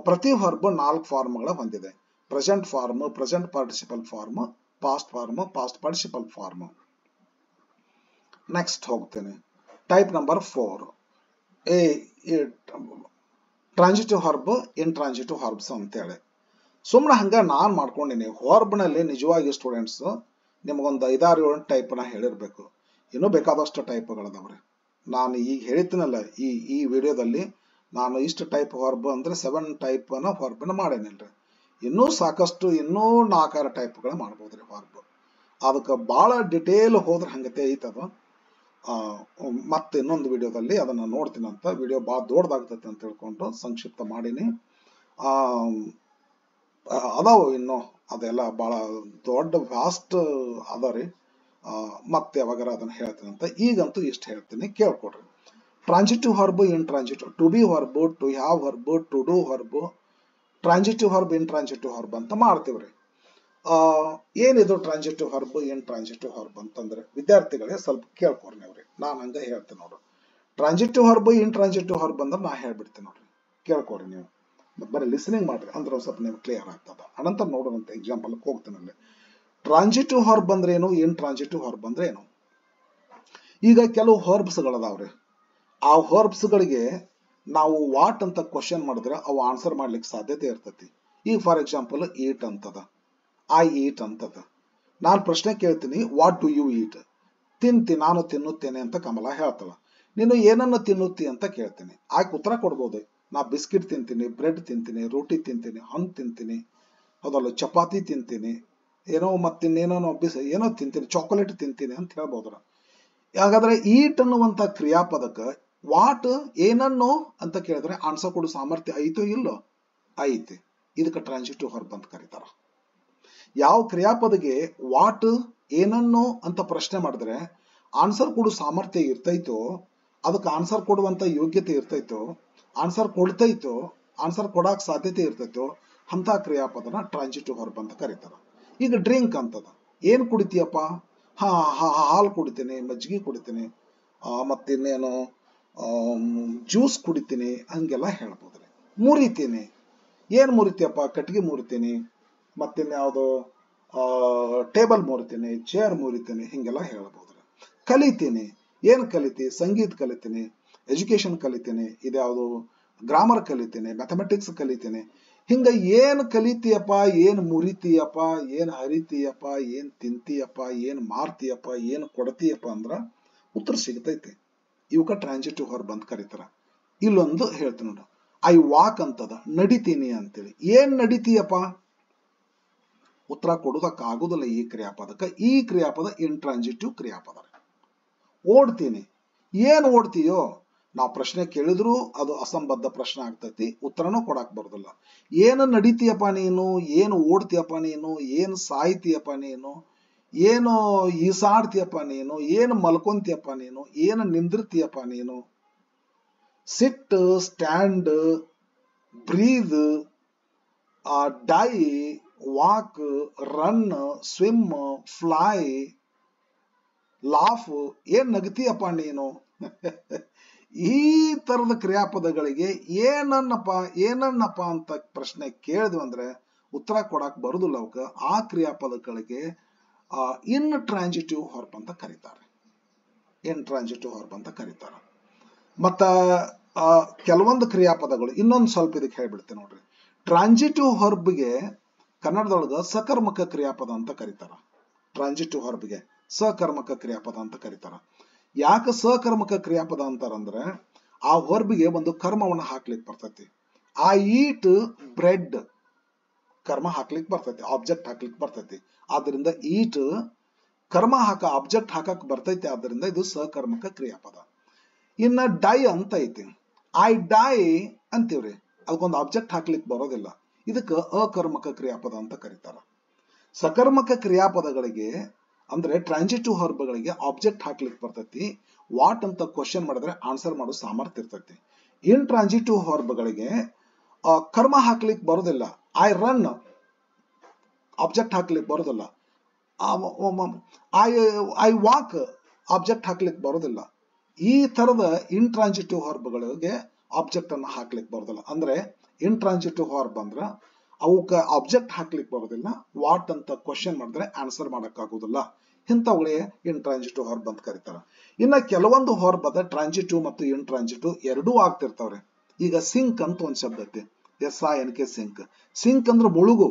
ಪ್ರತಿ ವರ್ಬ್ 4 ಫಾರ್ಮ್ಗಳ ಹೊಂದಿದೆ. Present form, present participle form, past form, past participle form. Next ಹೋಗ್ತೇನೆ, type number 4, transitive verb, intransitive verbs ಅಂತೇಳಿ. ಸುಮ್ಮನೆ ಹಂಗ ನಾನ್ ಮಾಡ್ಕೊಂಡಿನಿ. ವರ್ಬ್ ನಲ್ಲಿ ನಿಜವಾಗಿ ಸ್ಟೂಡೆಂಟ್ಸ್ ನಿಮಗೊಂದು 5-6-7 ಟೈಪ್ ನ ಹೇಳಿರ್ಬೇಕು. ಇನ್ನೂ ಬೇಕಾದಷ್ಟು ಟೈಪ್ಗಳದಾವ್ರಿ. ನಾನು ಈಗ ಹೇಳಿದ್ನಲ್ಲ ಈ ವಿಡಿಯೋದಲ್ಲಿ, ನಾನು ಇಷ್ಟು ಟೈಪ್ ವರ್ಬ್ ಅಂದ್ರೆ 7 ಟೈಪ್ ನ ವರ್ಬ್ ನ ಮಾಡೇನಿಲ್ರಿ. ಇನ್ನೂ ಸಾಕಷ್ಟು, ಇನ್ನೂ 4-6 ಟೈಪ್ಗಳು ಮಾಡ್ಬೋದ್ರಿ ವರ್ಬ್. ಅದಕ್ಕೆ ಬಹಳ ಡಿಟೇಲ್ ಹೋದ್ರೆ ಹಂಗತೆ ಐತದ. ಮತ್ತೆ ಇನ್ನೊಂದು ವಿಡಿಯೋದಲ್ಲಿ ಅದನ್ನ ನೋಡ್ತೀನಂತ. ವಿಡಿಯೋ ಬಹಳ ದೊಡ್ಡದಾಗ್ತೈತೆ ಅಂತ ಹೇಳ್ಕೊಂಡು ಸಂಕ್ಷಿಪ್ತ ಮಾಡೀನಿ. ಅದಾವು ಇನ್ನು, ಅದೆಲ್ಲ ಬಹಳ ದೊಡ್ಡ ವ್ಯಾಸ್ಟ್ ಅದಾರಿ. ಮತ್ತೆ ಯಾವಾಗಾರ ಅದನ್ನ ಹೇಳ್ತೀನಿ ಅಂತ. ಈಗಂತೂ ಇಷ್ಟು ಹೇಳ್ತೀನಿ, ಕೇಳ್ಕೊಡ್ರಿ. Transitive verb, intransitive, to be verb, to have verb, to do verb, transitive verb, intransitive verb ಅಂತ ಮಾಡ್ತೀವ್ರಿ. ಏನಿದು ಟ್ರಾನ್ಸಿಟಿವ್ ವರ್ಬ್, ಏನ್ ಟ್ರಾನ್ಸಿಟಿವ್ ವರ್ಬ್ ಅಂತಂದ್ರೆ ವಿದ್ಯಾರ್ಥಿಗಳೇ ಸ್ವಲ್ಪ ಕೇಳ್ಕೊರಿ ನೀವ್ರಿ. ನಾನು ಹಂಗ ಹೇಳ್ತೇನೆ ನೋಡ್ರಿ. Transitive verb, intransitive verb ಅಂದ್ರೆ ನಾ ಹೇಳ್ಬಿಡ್ತೇನೆ ನೋಡ್ರಿ. ಕೇಳ್ಕೊರಿ ನೀವು, ಬರೀ ಲಿಸನಿಂಗ್ ಮಾಡ್ರಿ ಅಂದ್ರೆ ಸ್ವಲ್ಪ ನೀವು ಕ್ಲಿಯರ್ ಆಗ್ತದ. ಅನಂತರ ನೋಡೋಣಂತ ಎಕ್ಸಾಂಪಲ್ ಹೋಗ್ತೇನೆ ಅಲ್ಲಿ. ಟ್ರಾನ್ಸಿಟಿವ್ ವರ್ಬ್ ಅಂದ್ರೆ ಏನು, ಇನ್ ಟ್ರಾನ್ಸಿಟಿವ್ ವರ್ಬ್ ಅಂದ್ರೆ ಏನು. ಈಗ ಕೆಲವು ವರ್ಬ್ಸ್ಗಳದಾವ್ರಿ. ಆ ವರ್ಬ್ಸ್ಗಳಿಗೆ ನಾವು ವಾಟ್ ಅಂತ ಕ್ವಶನ್ ಮಾಡಿದ್ರೆ ಅವು ಆನ್ಸರ್ ಮಾಡ್ಲಿಕ್ಕೆ ಸಾಧ್ಯತೆ ಇರ್ತೈತಿ. ಈಗ ಫಾರ್ ಎಕ್ಸಾಂಪಲ್ ಈಟ್ ಅಂತದ, ಐ ಈಟ್ ಅಂತದ. ನಾನು ಪ್ರಶ್ನೆ ಕೇಳ್ತೀನಿ, ವಾಟ್ ಡು ಯು ಈಟ್? ನಾನು ತಿನ್ನುತ್ತೇನೆ ಅಂತ ಕಮಲ ಹೇಳ್ತಾಳ. ನೀನು ಏನನ್ನು ತಿನ್ನುತ್ತಿ ಅಂತ ಕೇಳ್ತೀನಿ, ಆಕೆ ಉತ್ತರ ಕೊಡ್ಬೋದು. ನಾ ಬಿಸ್ಕಿಟ್ ತಿಂತೀನಿ, ಬ್ರೆಡ್ ತಿಂತೀನಿ, ರೋಟಿ ತಿಂತೀನಿ, ಹಣ್ಣು ತಿಂತೀನಿ, ಹೌದಲ್ಲ, ಚಪಾತಿ ತಿಂತೀನಿ, ಏನೋ ಮತ್ತಿನ್ನೇನೋ ಏನೋ ತಿಂತೀನಿ, ಚಾಕೊಲೇಟ್ ತಿಂತೀನಿ ಅಂತ ಹೇಳ್ಬೋದ್ರ. ಹಾಗಾದ್ರೆ ಈಟ್ ಅನ್ನುವಂತ ಕ್ರಿಯಾಪದಕ್ಕೆ ವಾಟ್ ಏನನ್ನು ಅಂತ ಕೇಳಿದ್ರೆ ಆನ್ಸರ್ ಕೊಡೋ ಸಾಮರ್ಥ್ಯ ಐತೋ ಇಲ್ಲೋ? ಐತಿ. ಇದಕ್ಕೆ ಟ್ರಾನ್ಸಿಟಿವ್ ವರ್ಬ್ ಅಂತ ಕರೀತಾರ. ಯಾವ ಕ್ರಿಯಾಪದಗೆ ವಾಟ್ ಏನನ್ನು ಅಂತ ಪ್ರಶ್ನೆ ಮಾಡಿದ್ರೆ ಆನ್ಸರ್ ಕೊಡೋ ಸಾಮರ್ಥ್ಯ ಇರ್ತೈತೋ, ಅದಕ್ಕೆ ಆನ್ಸರ್ ಕೊಡುವಂತ ಯೋಗ್ಯತೆ ಇರ್ತೈತೋ, ಆನ್ಸರ್ ಕೊಡ್ತೈತೋ, ಆನ್ಸರ್ ಕೊಡಾಕ್ ಸಾಧ್ಯತೆ ಇರ್ತೈತೋ ಅಂತ ಕ್ರಿಯಾಪದನ ಟ್ರಾನ್ಸಿಟಿವ್ ವರ್ಬ್ ಅಂತ ಕರೀತಾರ. ಈಗ ಡ್ರಿಂಕ್ ಅಂತದ, ಏನ್ ಕುಡಿತೀಯಪ್ಪ? ಹಾಲು ಕುಡಿತೀನಿ, ಮಜ್ಜಿಗೆ ಕುಡಿತೀನಿ, ಮತ್ತಿನ್ನೇನು ಜ್ಯೂಸ್ ಕುಡಿತೀನಿ ಹಂಗೆಲ್ಲ ಹೇಳ್ಬೋದ್ರಿ. ಮುರಿತೀನಿ, ಏನ್ ಮುರಿತೀಯಪ್ಪ? ಕಟ್ಟಿಗೆ ಮುರಿತೀನಿ, ಮತ್ತಿನ್ಯಾವುದೋ ಟೇಬಲ್ ಮುರಿತೀನಿ, ಚೇರ್ ಮುರಿತೀನಿ, ಹಿಂಗೆಲ್ಲ ಹೇಳ್ಬೋದ್ರಿ. ಕಲಿತೀನಿ, ಏನ್ ಕಲಿತಿ? ಸಂಗೀತ ಕಲಿತೀನಿ, ಎಜುಕೇಶನ್ ಕಲಿತೀನಿ, ಇದ್ಯಾವುದು ಗ್ರಾಮರ್ ಕಲಿತೀನಿ, ಮ್ಯಾಥಮೆಟಿಕ್ಸ್ ಕಲಿತೀನಿ. ಹಿಂಗ ಏನ್ ಕಲಿತೀಯಪ್ಪ, ಏನ್ ಮುರಿತೀಯಪ್ಪ, ಏನ್ ಹರಿತೀಯಪ್ಪ, ಏನ್ ತಿಂತೀಯಪ್ಪ, ಏನ್ ಮಾರ್ತೀಯಪ್ಪ, ಏನ್ ಕೊಡ್ತೀಯಪ್ಪ ಅಂದ್ರ ಉತ್ತರ ಸಿಗ್ತೈತಿ. ಇವಕ್ಕ ಟ್ರಾನ್ಸಿಟಿವ್ ವರ್ಬ್ ಅಂತ ಕರೀತಾರ. ಇಲ್ಲೊಂದು ಹೇಳ್ತೀನಿ ನೋಡು, ಐ ವಾಕ್ ಅಂತದ, ನಡಿತೀನಿ ಅಂತೇಳಿ. ಏನ್ ನಡಿತೀಯಪ್ಪ? ಉತ್ತರ ಕೊಡುದಕ್ಕ ಆಗುದಿಲ್ಲ ಈ ಕ್ರಿಯಾಪದಕ್ಕ. ಈ ಕ್ರಿಯಾಪದ ಇಂಟ್ರಾನ್ಸಿಟಿವ್ ಕ್ರಿಯಾಪದ. ಓಡ್ತೀನಿ, ಏನ್ ಓಡ್ತೀಯೋ? ನಾವು ಪ್ರಶ್ನೆ ಕೇಳಿದ್ರು ಅದು ಅಸಂಬದ್ಧ ಪ್ರಶ್ನೆ ಆಗ್ತೈತಿ, ಉತ್ತರನೂ ಕೊಡಾಕ್ ಬರೋದಿಲ್ಲ. ಏನು ನಡಿತೀಯಪ್ಪ ನೀನು, ಏನು ಓಡ್ತೀಯಪ್ಪ ನೀನು, ಏನು ಸಾಯ್ತೀಯಪ್ಪ ನೀನು, ಏನು ಈಸಾಡ್ತೀಯಪ್ಪ ನೀನು, ಏನು ಮಲ್ಕೊಂತೀಯಪ್ಪ ನೀನು, ಏನು ನಿಂದಿರ್ತೀಯಪ್ಪ ನೀನು. Sit, stand, breathe, die, walk, run, swim, fly, laugh, ಏನ್ ನಗತೀಯಪ್ಪ ನೀನು. ಈ ತರದ ಕ್ರಿಯಾಪದಗಳಿಗೆ ಏನನ್ನಪ್ಪ ಅಂತ ಪ್ರಶ್ನೆ ಕೇಳಿದ್ವಿ ಅಂದ್ರೆ ಉತ್ತರ ಕೊಡಾಕ್ ಬರುದಿಲ್ಲ. ಅವಕ್ಕ ಆ ಕ್ರಿಯಾಪದಗಳಿಗೆ ಇನ್ ಟ್ರಾನ್ಸಿಟಿವ್ ವರ್ಬ್ ಅಂತ ಕರೀತಾರೆ. ಇನ್ ಟ್ರಾನ್ಸಿಟಿವ್ ವರ್ಬ್ ಅಂತ ಕರೀತಾರ. ಮತ್ತ ಕೆಲವೊಂದು ಕ್ರಿಯಾಪದಗಳು ಇನ್ನೊಂದು ಸ್ವಲ್ಪ ಇದಕ್ಕೆ ಹೇಳ್ಬಿಡ್ತೇನೆ ನೋಡ್ರಿ. ಟ್ರಾನ್ಸಿಟಿವ್ ವರ್ಬ್ಗೆ ಕನ್ನಡದೊಳಗ ಸಕರ್ಮಕ ಕ್ರಿಯಾಪದ ಅಂತ ಕರೀತಾರ. ಟ್ರಾನ್ಸಿಟಿವ್ ವರ್ಬ್ಗೆ ಸಕರ್ಮಕ ಕ್ರಿಯಾಪದ ಅಂತ ಕರೀತಾರ. ಯಾಕೆ ಸಕರ್ಮಕ ಕ್ರಿಯಾಪದ ಅಂತಾರಂದ್ರೆ ಆ ವರ್ಬ್ಗೆ ಒಂದು ಕರ್ಮವನ್ನ ಹಾಕ್ಲಿಕ್ಕೆ ಬರ್ತೈತಿ. ಐ ಈಟ್ ಬ್ರೆಡ್ ಕರ್ಮ ಹಾಕ್ಲಿಕ್ಕೆ ಬರ್ತೈತಿ, ಆಬ್ಜೆಕ್ಟ್ ಹಾಕ್ಲಿಕ್ಕೆ ಬರ್ತೈತಿ. ಆದ್ರಿಂದ ಈಟ್ ಕರ್ಮ ಆಬ್ಜೆಕ್ಟ್ ಹಾಕಕ್ ಬರ್ತೈತಿ. ಆದ್ರಿಂದ ಇದು ಸಕರ್ಮಕ ಕ್ರಿಯಾಪದ. ಇನ್ನ ಡೈ ಅಂತ ಐತಿ, ಐ ಡೈ ಅಂತೀವ್ರಿ, ಅದಕ್ಕೊಂದು ಆಬ್ಜೆಕ್ಟ್ ಹಾಕ್ಲಿಕ್ಕೆ ಬರೋದಿಲ್ಲ. ಇದಕ್ಕೆ ಅಕರ್ಮಕ ಕ್ರಿಯಾಪದ ಅಂತ ಕರೀತಾರ. ಸಕರ್ಮಕ ಕ್ರಿಯಾಪದಗಳಿಗೆ ಅಂದ್ರೆ ಟ್ರಾನ್ಸಿಟಿವ್ ವರ್ಬ್ಗಳಿಗೆ ಆಬ್ಜೆಕ್ಟ್ ಹಾಕ್ಲಿಕ್ಕೆ ಬರ್ತೈತಿ. ವಾಟ್ ಅಂತ ಕ್ವಶನ್ ಮಾಡಿದ್ರೆ ಆನ್ಸರ್ ಮಾಡೋ ಸಾಮರ್ಥ್ಯ ಇರ್ತೈತಿ. ಇನ್ ಟ್ರಾನ್ಸಿಟಿವ್ ವರ್ಬ್ಗಳಿಗೆ ಕರ್ಮ ಹಾಕ್ಲಿಕ್ಕೆ ಬರೋದಿಲ್ಲ. ಐ ರನ್ ಆಬ್ಜೆಕ್ಟ್ ಹಾಕ್ಲಿಕ್ಕೆ ಬರೋದಿಲ್ಲ. ಐ ವಾಕ್ ಆಬ್ಜೆಕ್ಟ್ ಹಾಕ್ಲಿಕ್ಕೆ ಬರೋದಿಲ್ಲ. ಈ ತರದ ಇನ್ ಟ್ರಾನ್ಸಿಟಿವ್ ವರ್ಬ್ಗಳಿಗೆ ಆಬ್ಜೆಕ್ಟ್ ಅನ್ನ ಹಾಕ್ಲಿಕ್ಕೆ ಬರೋದಿಲ್ಲ. ಅಂದ್ರೆ ಇನ್ ಟ್ರಾನ್ಸಿಟಿವ್ ವರ್ಬ್ ಅಂದ್ರ ಅವಕ್ಕೆ ಆಬ್ಜೆಕ್ಟ್ ಹಾಕ್ಲಿಕ್ಕೆ ಬರೋದಿಲ್ಲ. ವಾಟ್ ಅಂತ ಕ್ವಶನ್ ಮಾಡಿದ್ರೆ ಆನ್ಸರ್ ಮಾಡಕ್ ಆಗುದಿಲ್ಲ. ಇಂಥವುಗಳೇ ಇನ್ ಟ್ರಾನ್ಸಿಟಿವ್ ವರ್ಬ್ ಅಂತ ಕರೀತಾರ. ಇನ್ನ ಕೆಲವೊಂದು ವರ್ಬ್ ಅದ ಟ್ರಾನ್ಸಿಟಿವ್ ಮತ್ತು ಇನ್ ಟ್ರಾನ್ಸಿಟಿವ್ ಎರಡೂ ಆಗ್ತಿರ್ತಾವ್ರೆ. ಈಗ ಸಿಂಕ್ ಅಂತ ಒಂದ್ ಶಬ್ದ ಐತಿ, SINK ಸಿಂಕ್. ಸಿಂಕ್ ಅಂದ್ರೆ ಮುಳುಗು.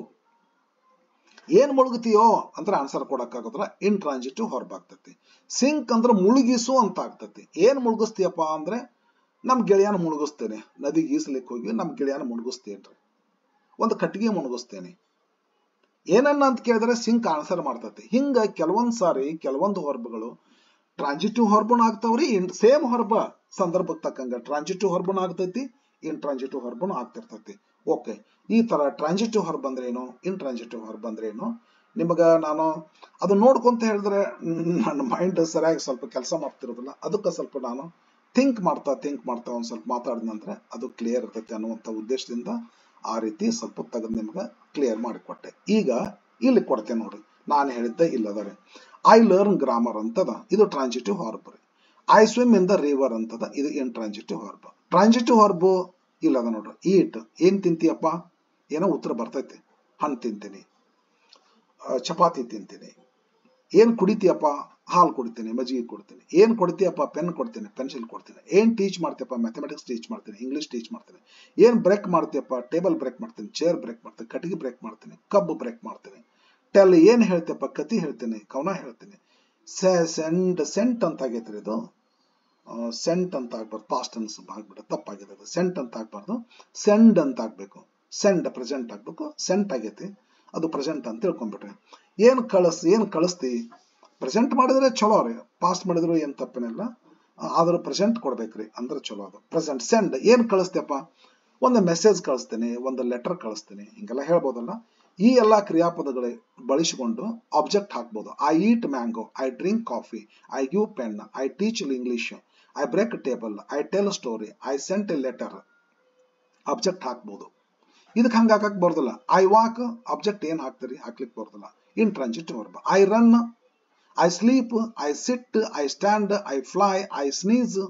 ಏನ್ ಮುಳುಗುತ್ತೀಯೋ ಅಂದ್ರೆ ಆನ್ಸರ್ ಕೊಡಕ್ ಆಗೋದ್ರ ಇನ್ ಟ್ರಾನ್ಸಿಟಿವ್ ವರ್ಬ್ ಆಗ್ತೈತಿ. ಸಿಂಕ್ ಅಂದ್ರೆ ಮುಳುಗಿಸು ಅಂತ ಆಗ್ತೈತಿ. ಏನ್ ಮುಳುಗಿಸ್ತೀಯಪ್ಪ ಅಂದ್ರೆ ನಮ್ ಗೆಳೆಯನ ಮುಳುಗಿಸ್ತೇನೆ, ನದಿಗೆ ಈಸ್ಲಿಕ್ಕೆ ಹೋಗಿ ನಮ್ ಗೆಳೆಯನ ಮುಳುಗಿಸ್ತೇನ್ರಿ, ಒಂದು ಕಟ್ಟಿಗೆ ಮುಳುಗಿಸ್ತೇನೆ, ಏನನ್ನ ಅಂತ ಕೇಳಿದ್ರೆ ಸಿಂಕ್ ಆನ್ಸರ್ ಮಾಡ್ತೈತಿ. ಹಿಂಗ ಕೆಲವೊಂದ್ ಸಾರಿ ಕೆಲವೊಂದು ವರ್ಬ್ಗಳು ಟ್ರಾನ್ಸಿಟಿವ್ ವರ್ಬ್ನ ಆಗ್ತಾವ್ರಿ. ಸೇಮ್ ವರ್ಬ್ ಸಂದರ್ಭಕ್ಕೆ ತಕ್ಕಂಗ ಟ್ರಾನ್ಸಿಟಿವ್ ವರ್ಬ್ನ ಆಗ್ತೈತಿ, ಇನ್ ಟ್ರಾನ್ಸಿಟಿವ್ ವರ್ಬ್ನು ಆಗ್ತಿರ್ತೈತಿ. ಓಕೆ, ಈ ತರ ಟ್ರಾನ್ಸಿಟಿವ್ ವರ್ಬ್ ಅಂದ್ರೆ ಏನು, ಇನ್ ಟ್ರಾನ್ಸಿಟಿವ್ ವರ್ಬ್ ಅಂದ್ರೆ ಏನು, ನಿಮಗ ನಾನು ಅದು ನೋಡ್ಕೊಂತ ಹೇಳಿದ್ರೆ ನನ್ನ ಮೈಂಡ್ ಸರಿಯಾಗಿ ಸ್ವಲ್ಪ ಕೆಲಸ ಮಾಡ್ತಿರೋದಿಲ್ಲ. ಅದಕ್ಕೆ ಸ್ವಲ್ಪ ನಾನು ಥಿಂಕ್ ಮಾಡ್ತಾ ಒಂದ್ ಸ್ವಲ್ಪ ಮಾತಾಡಿದಂದ್ರೆ ಅದು ಕ್ಲಿಯರ್ ಇರ್ತೈತಿ ಅನ್ನುವಂಥ ಉದ್ದೇಶದಿಂದ ಆ ರೀತಿ ಸ್ವಲ್ಪ ತೆಗೆದು ನಿಮ್ಗೆ ಕ್ಲಿಯರ್ ಮಾಡಿಕೊಟ್ಟೆ. ಈಗ ಇಲ್ಲಿ ಕೊಡ್ತೇನೆ ನೋಡ್ರಿ, ನಾನು ಹೇಳಿದ್ದೆ ಇಲ್ಲದರಿ. ಐ ಲರ್ನ್ ಗ್ರಾಮರ್ ಅಂತದ, ಇದು ಟ್ರಾನ್ಸಿಟಿವ್ ವರ್ಬ್ ರೀ. I swim in the river ಅಂತದ, ಇದು ಇಂಟ್ರಾನ್ಸಿಟಿವ್ ವರ್ಬ್. ಟ್ರಾನ್ಸಿಟಿವ್ ವರ್ಬ್ ಇಲ್ಲದ ನೋಡ್ರಿ. ಈಟ್, ಏನ್ ತಿಂತೀಯಪ್ಪ, ಏನೋ ಉತ್ತರ ಬರ್ತೈತಿ. ಹಣ್ಣು ತಿಂತೀನಿ, ಚಪಾತಿ ತಿಂತೀನಿ. ಏನ್ ಕುಡಿತೀಯಪ್ಪ, ಹಾಲು ಕುಡಿತೀನಿ, ಮಜ್ಜಿಗೆ ಕೊಡ್ತೀನಿ. ಏನ್ ಕೊಡ್ತೀಯಪ್ಪ, ಪೆನ್ ಕೊಡ್ತೀನಿ, ಪೆನ್ಸಿಲ್ ಕೊಡ್ತೀನಿ. ಏನ್ ಟೀಚ್ ಮಾಡ್ತೀಯಪ್ಪ, ಮ್ಯಾಥಮೆಟಿಕ್ಸ್ ಟೀಚ್ ಮಾಡ್ತೀನಿ, ಇಂಗ್ಲಿಷ್ ಟೀಚ್ ಮಾಡ್ತೀನಿ. ಏನ್ ಬ್ರೇಕ್ ಮಾಡ್ತೀಯಪ್ಪ, ಟೇಬಲ್ ಬ್ರೇಕ್ ಮಾಡ್ತೀನಿ, ಚೇರ್ ಬ್ರೇಕ್ ಮಾಡ್ತೀನಿ, ಕಟ್ಟಿಗೆ ಬ್ರೇಕ್ ಮಾಡ್ತೀನಿ, ಕಬ್ಬು ಬ್ರೇಕ್ ಮಾಡ್ತೀನಿ. ಟೆಲ್, ಏನ್ ಹೇಳ್ತೀಯಪ್ಪ, ಕತಿ ಹೇಳ್ತೀನಿ, ಕವನ ಹೇಳ್ತೀನಿ. ಸೆಂಟ್ ಅಂತ ಆಗೈತ್ರಿ ಇದು, ಸೆಂಟ್ ಅಂತ ಆಗ್ಬಾರ್ದು, ಪಾಸ್ಟ್ ಟೆನ್ಸ್ ಆಗ್ಬಿಟ್ಟು ತಪ್ಪಾಗಿದೆ. ಅದು ಸೆಂಟ್ ಅಂತ ಆಗ್ಬಾರ್ದು, ಸೆಂಡ್ ಅಂತ ಆಗ್ಬೇಕು. ಸೆಂಡ್ ಪ್ರೆಸೆಂಟ್ ಆಗ್ಬೇಕು, ಸೆಂಟ್ ಆಗೈತಿ, ಅದು ಪ್ರೆಸೆಂಟ್ ಅಂತ ತಿಳ್ಕೊಂಡ್ಬಿಟ್ರೆ. ಏನ್ ಕಳಿಸ್ತಿ, ಪ್ರೆಸೆಂಟ್ ಮಾಡಿದ್ರೆ ಚಲೋ ರೀ, ಪಾಸ್ಟ್ ಮಾಡಿದ್ರು ಏನ್ ತಪ್ಪೇನಿಲ್ಲ, ಆದ್ರೂ ಪ್ರೆಸೆಂಟ್ ಕೊಡ್ಬೇಕ್ರಿ ಅಂದ್ರೆ ಚಲೋ. ಅದು ಪ್ರೆಸೆಂಟ್. ಸೆಂಡ್, ಏನ್ ಕಳಿಸ್ತೀಯಪ್ಪ, ಒಂದು ಮೆಸೇಜ್ ಕಳಿಸ್ತೀನಿ, ಒಂದು ಲೆಟರ್ ಕಳಿಸ್ತೀನಿ, ಹಿಂಗೆಲ್ಲ ಹೇಳ್ಬೋದಲ್ಲ. ಈ ಎಲ್ಲಾ ಕ್ರಿಯಾಪದಗಳೇ ಬಳಸಿಕೊಂಡು ಆಬ್ಜೆಕ್ಟ್ ಹಾಕ್ಬೋದು. I eat mango, I drink coffee, I give pen, I teach English, I break table, I tell story, I sent a letter. Object ಹಾಕ್ಬೋದು. ಇದಕ್ಕೆ ಹಂಗ ಹಾಕಕ್ ಬರೋದಿಲ್ಲ. ಐ ವಾಕ್, ಆಬ್ಜೆಕ್ಟ್ ಏನ್ ಹಾಕ್ತೀರಿ, ಹಾಕ್ಲಿಕ್ಕೆ ಬರೋದಿಲ್ಲ. Intransitive verb. I run, I sleep, I sit, I stand, I fly, I sneeze.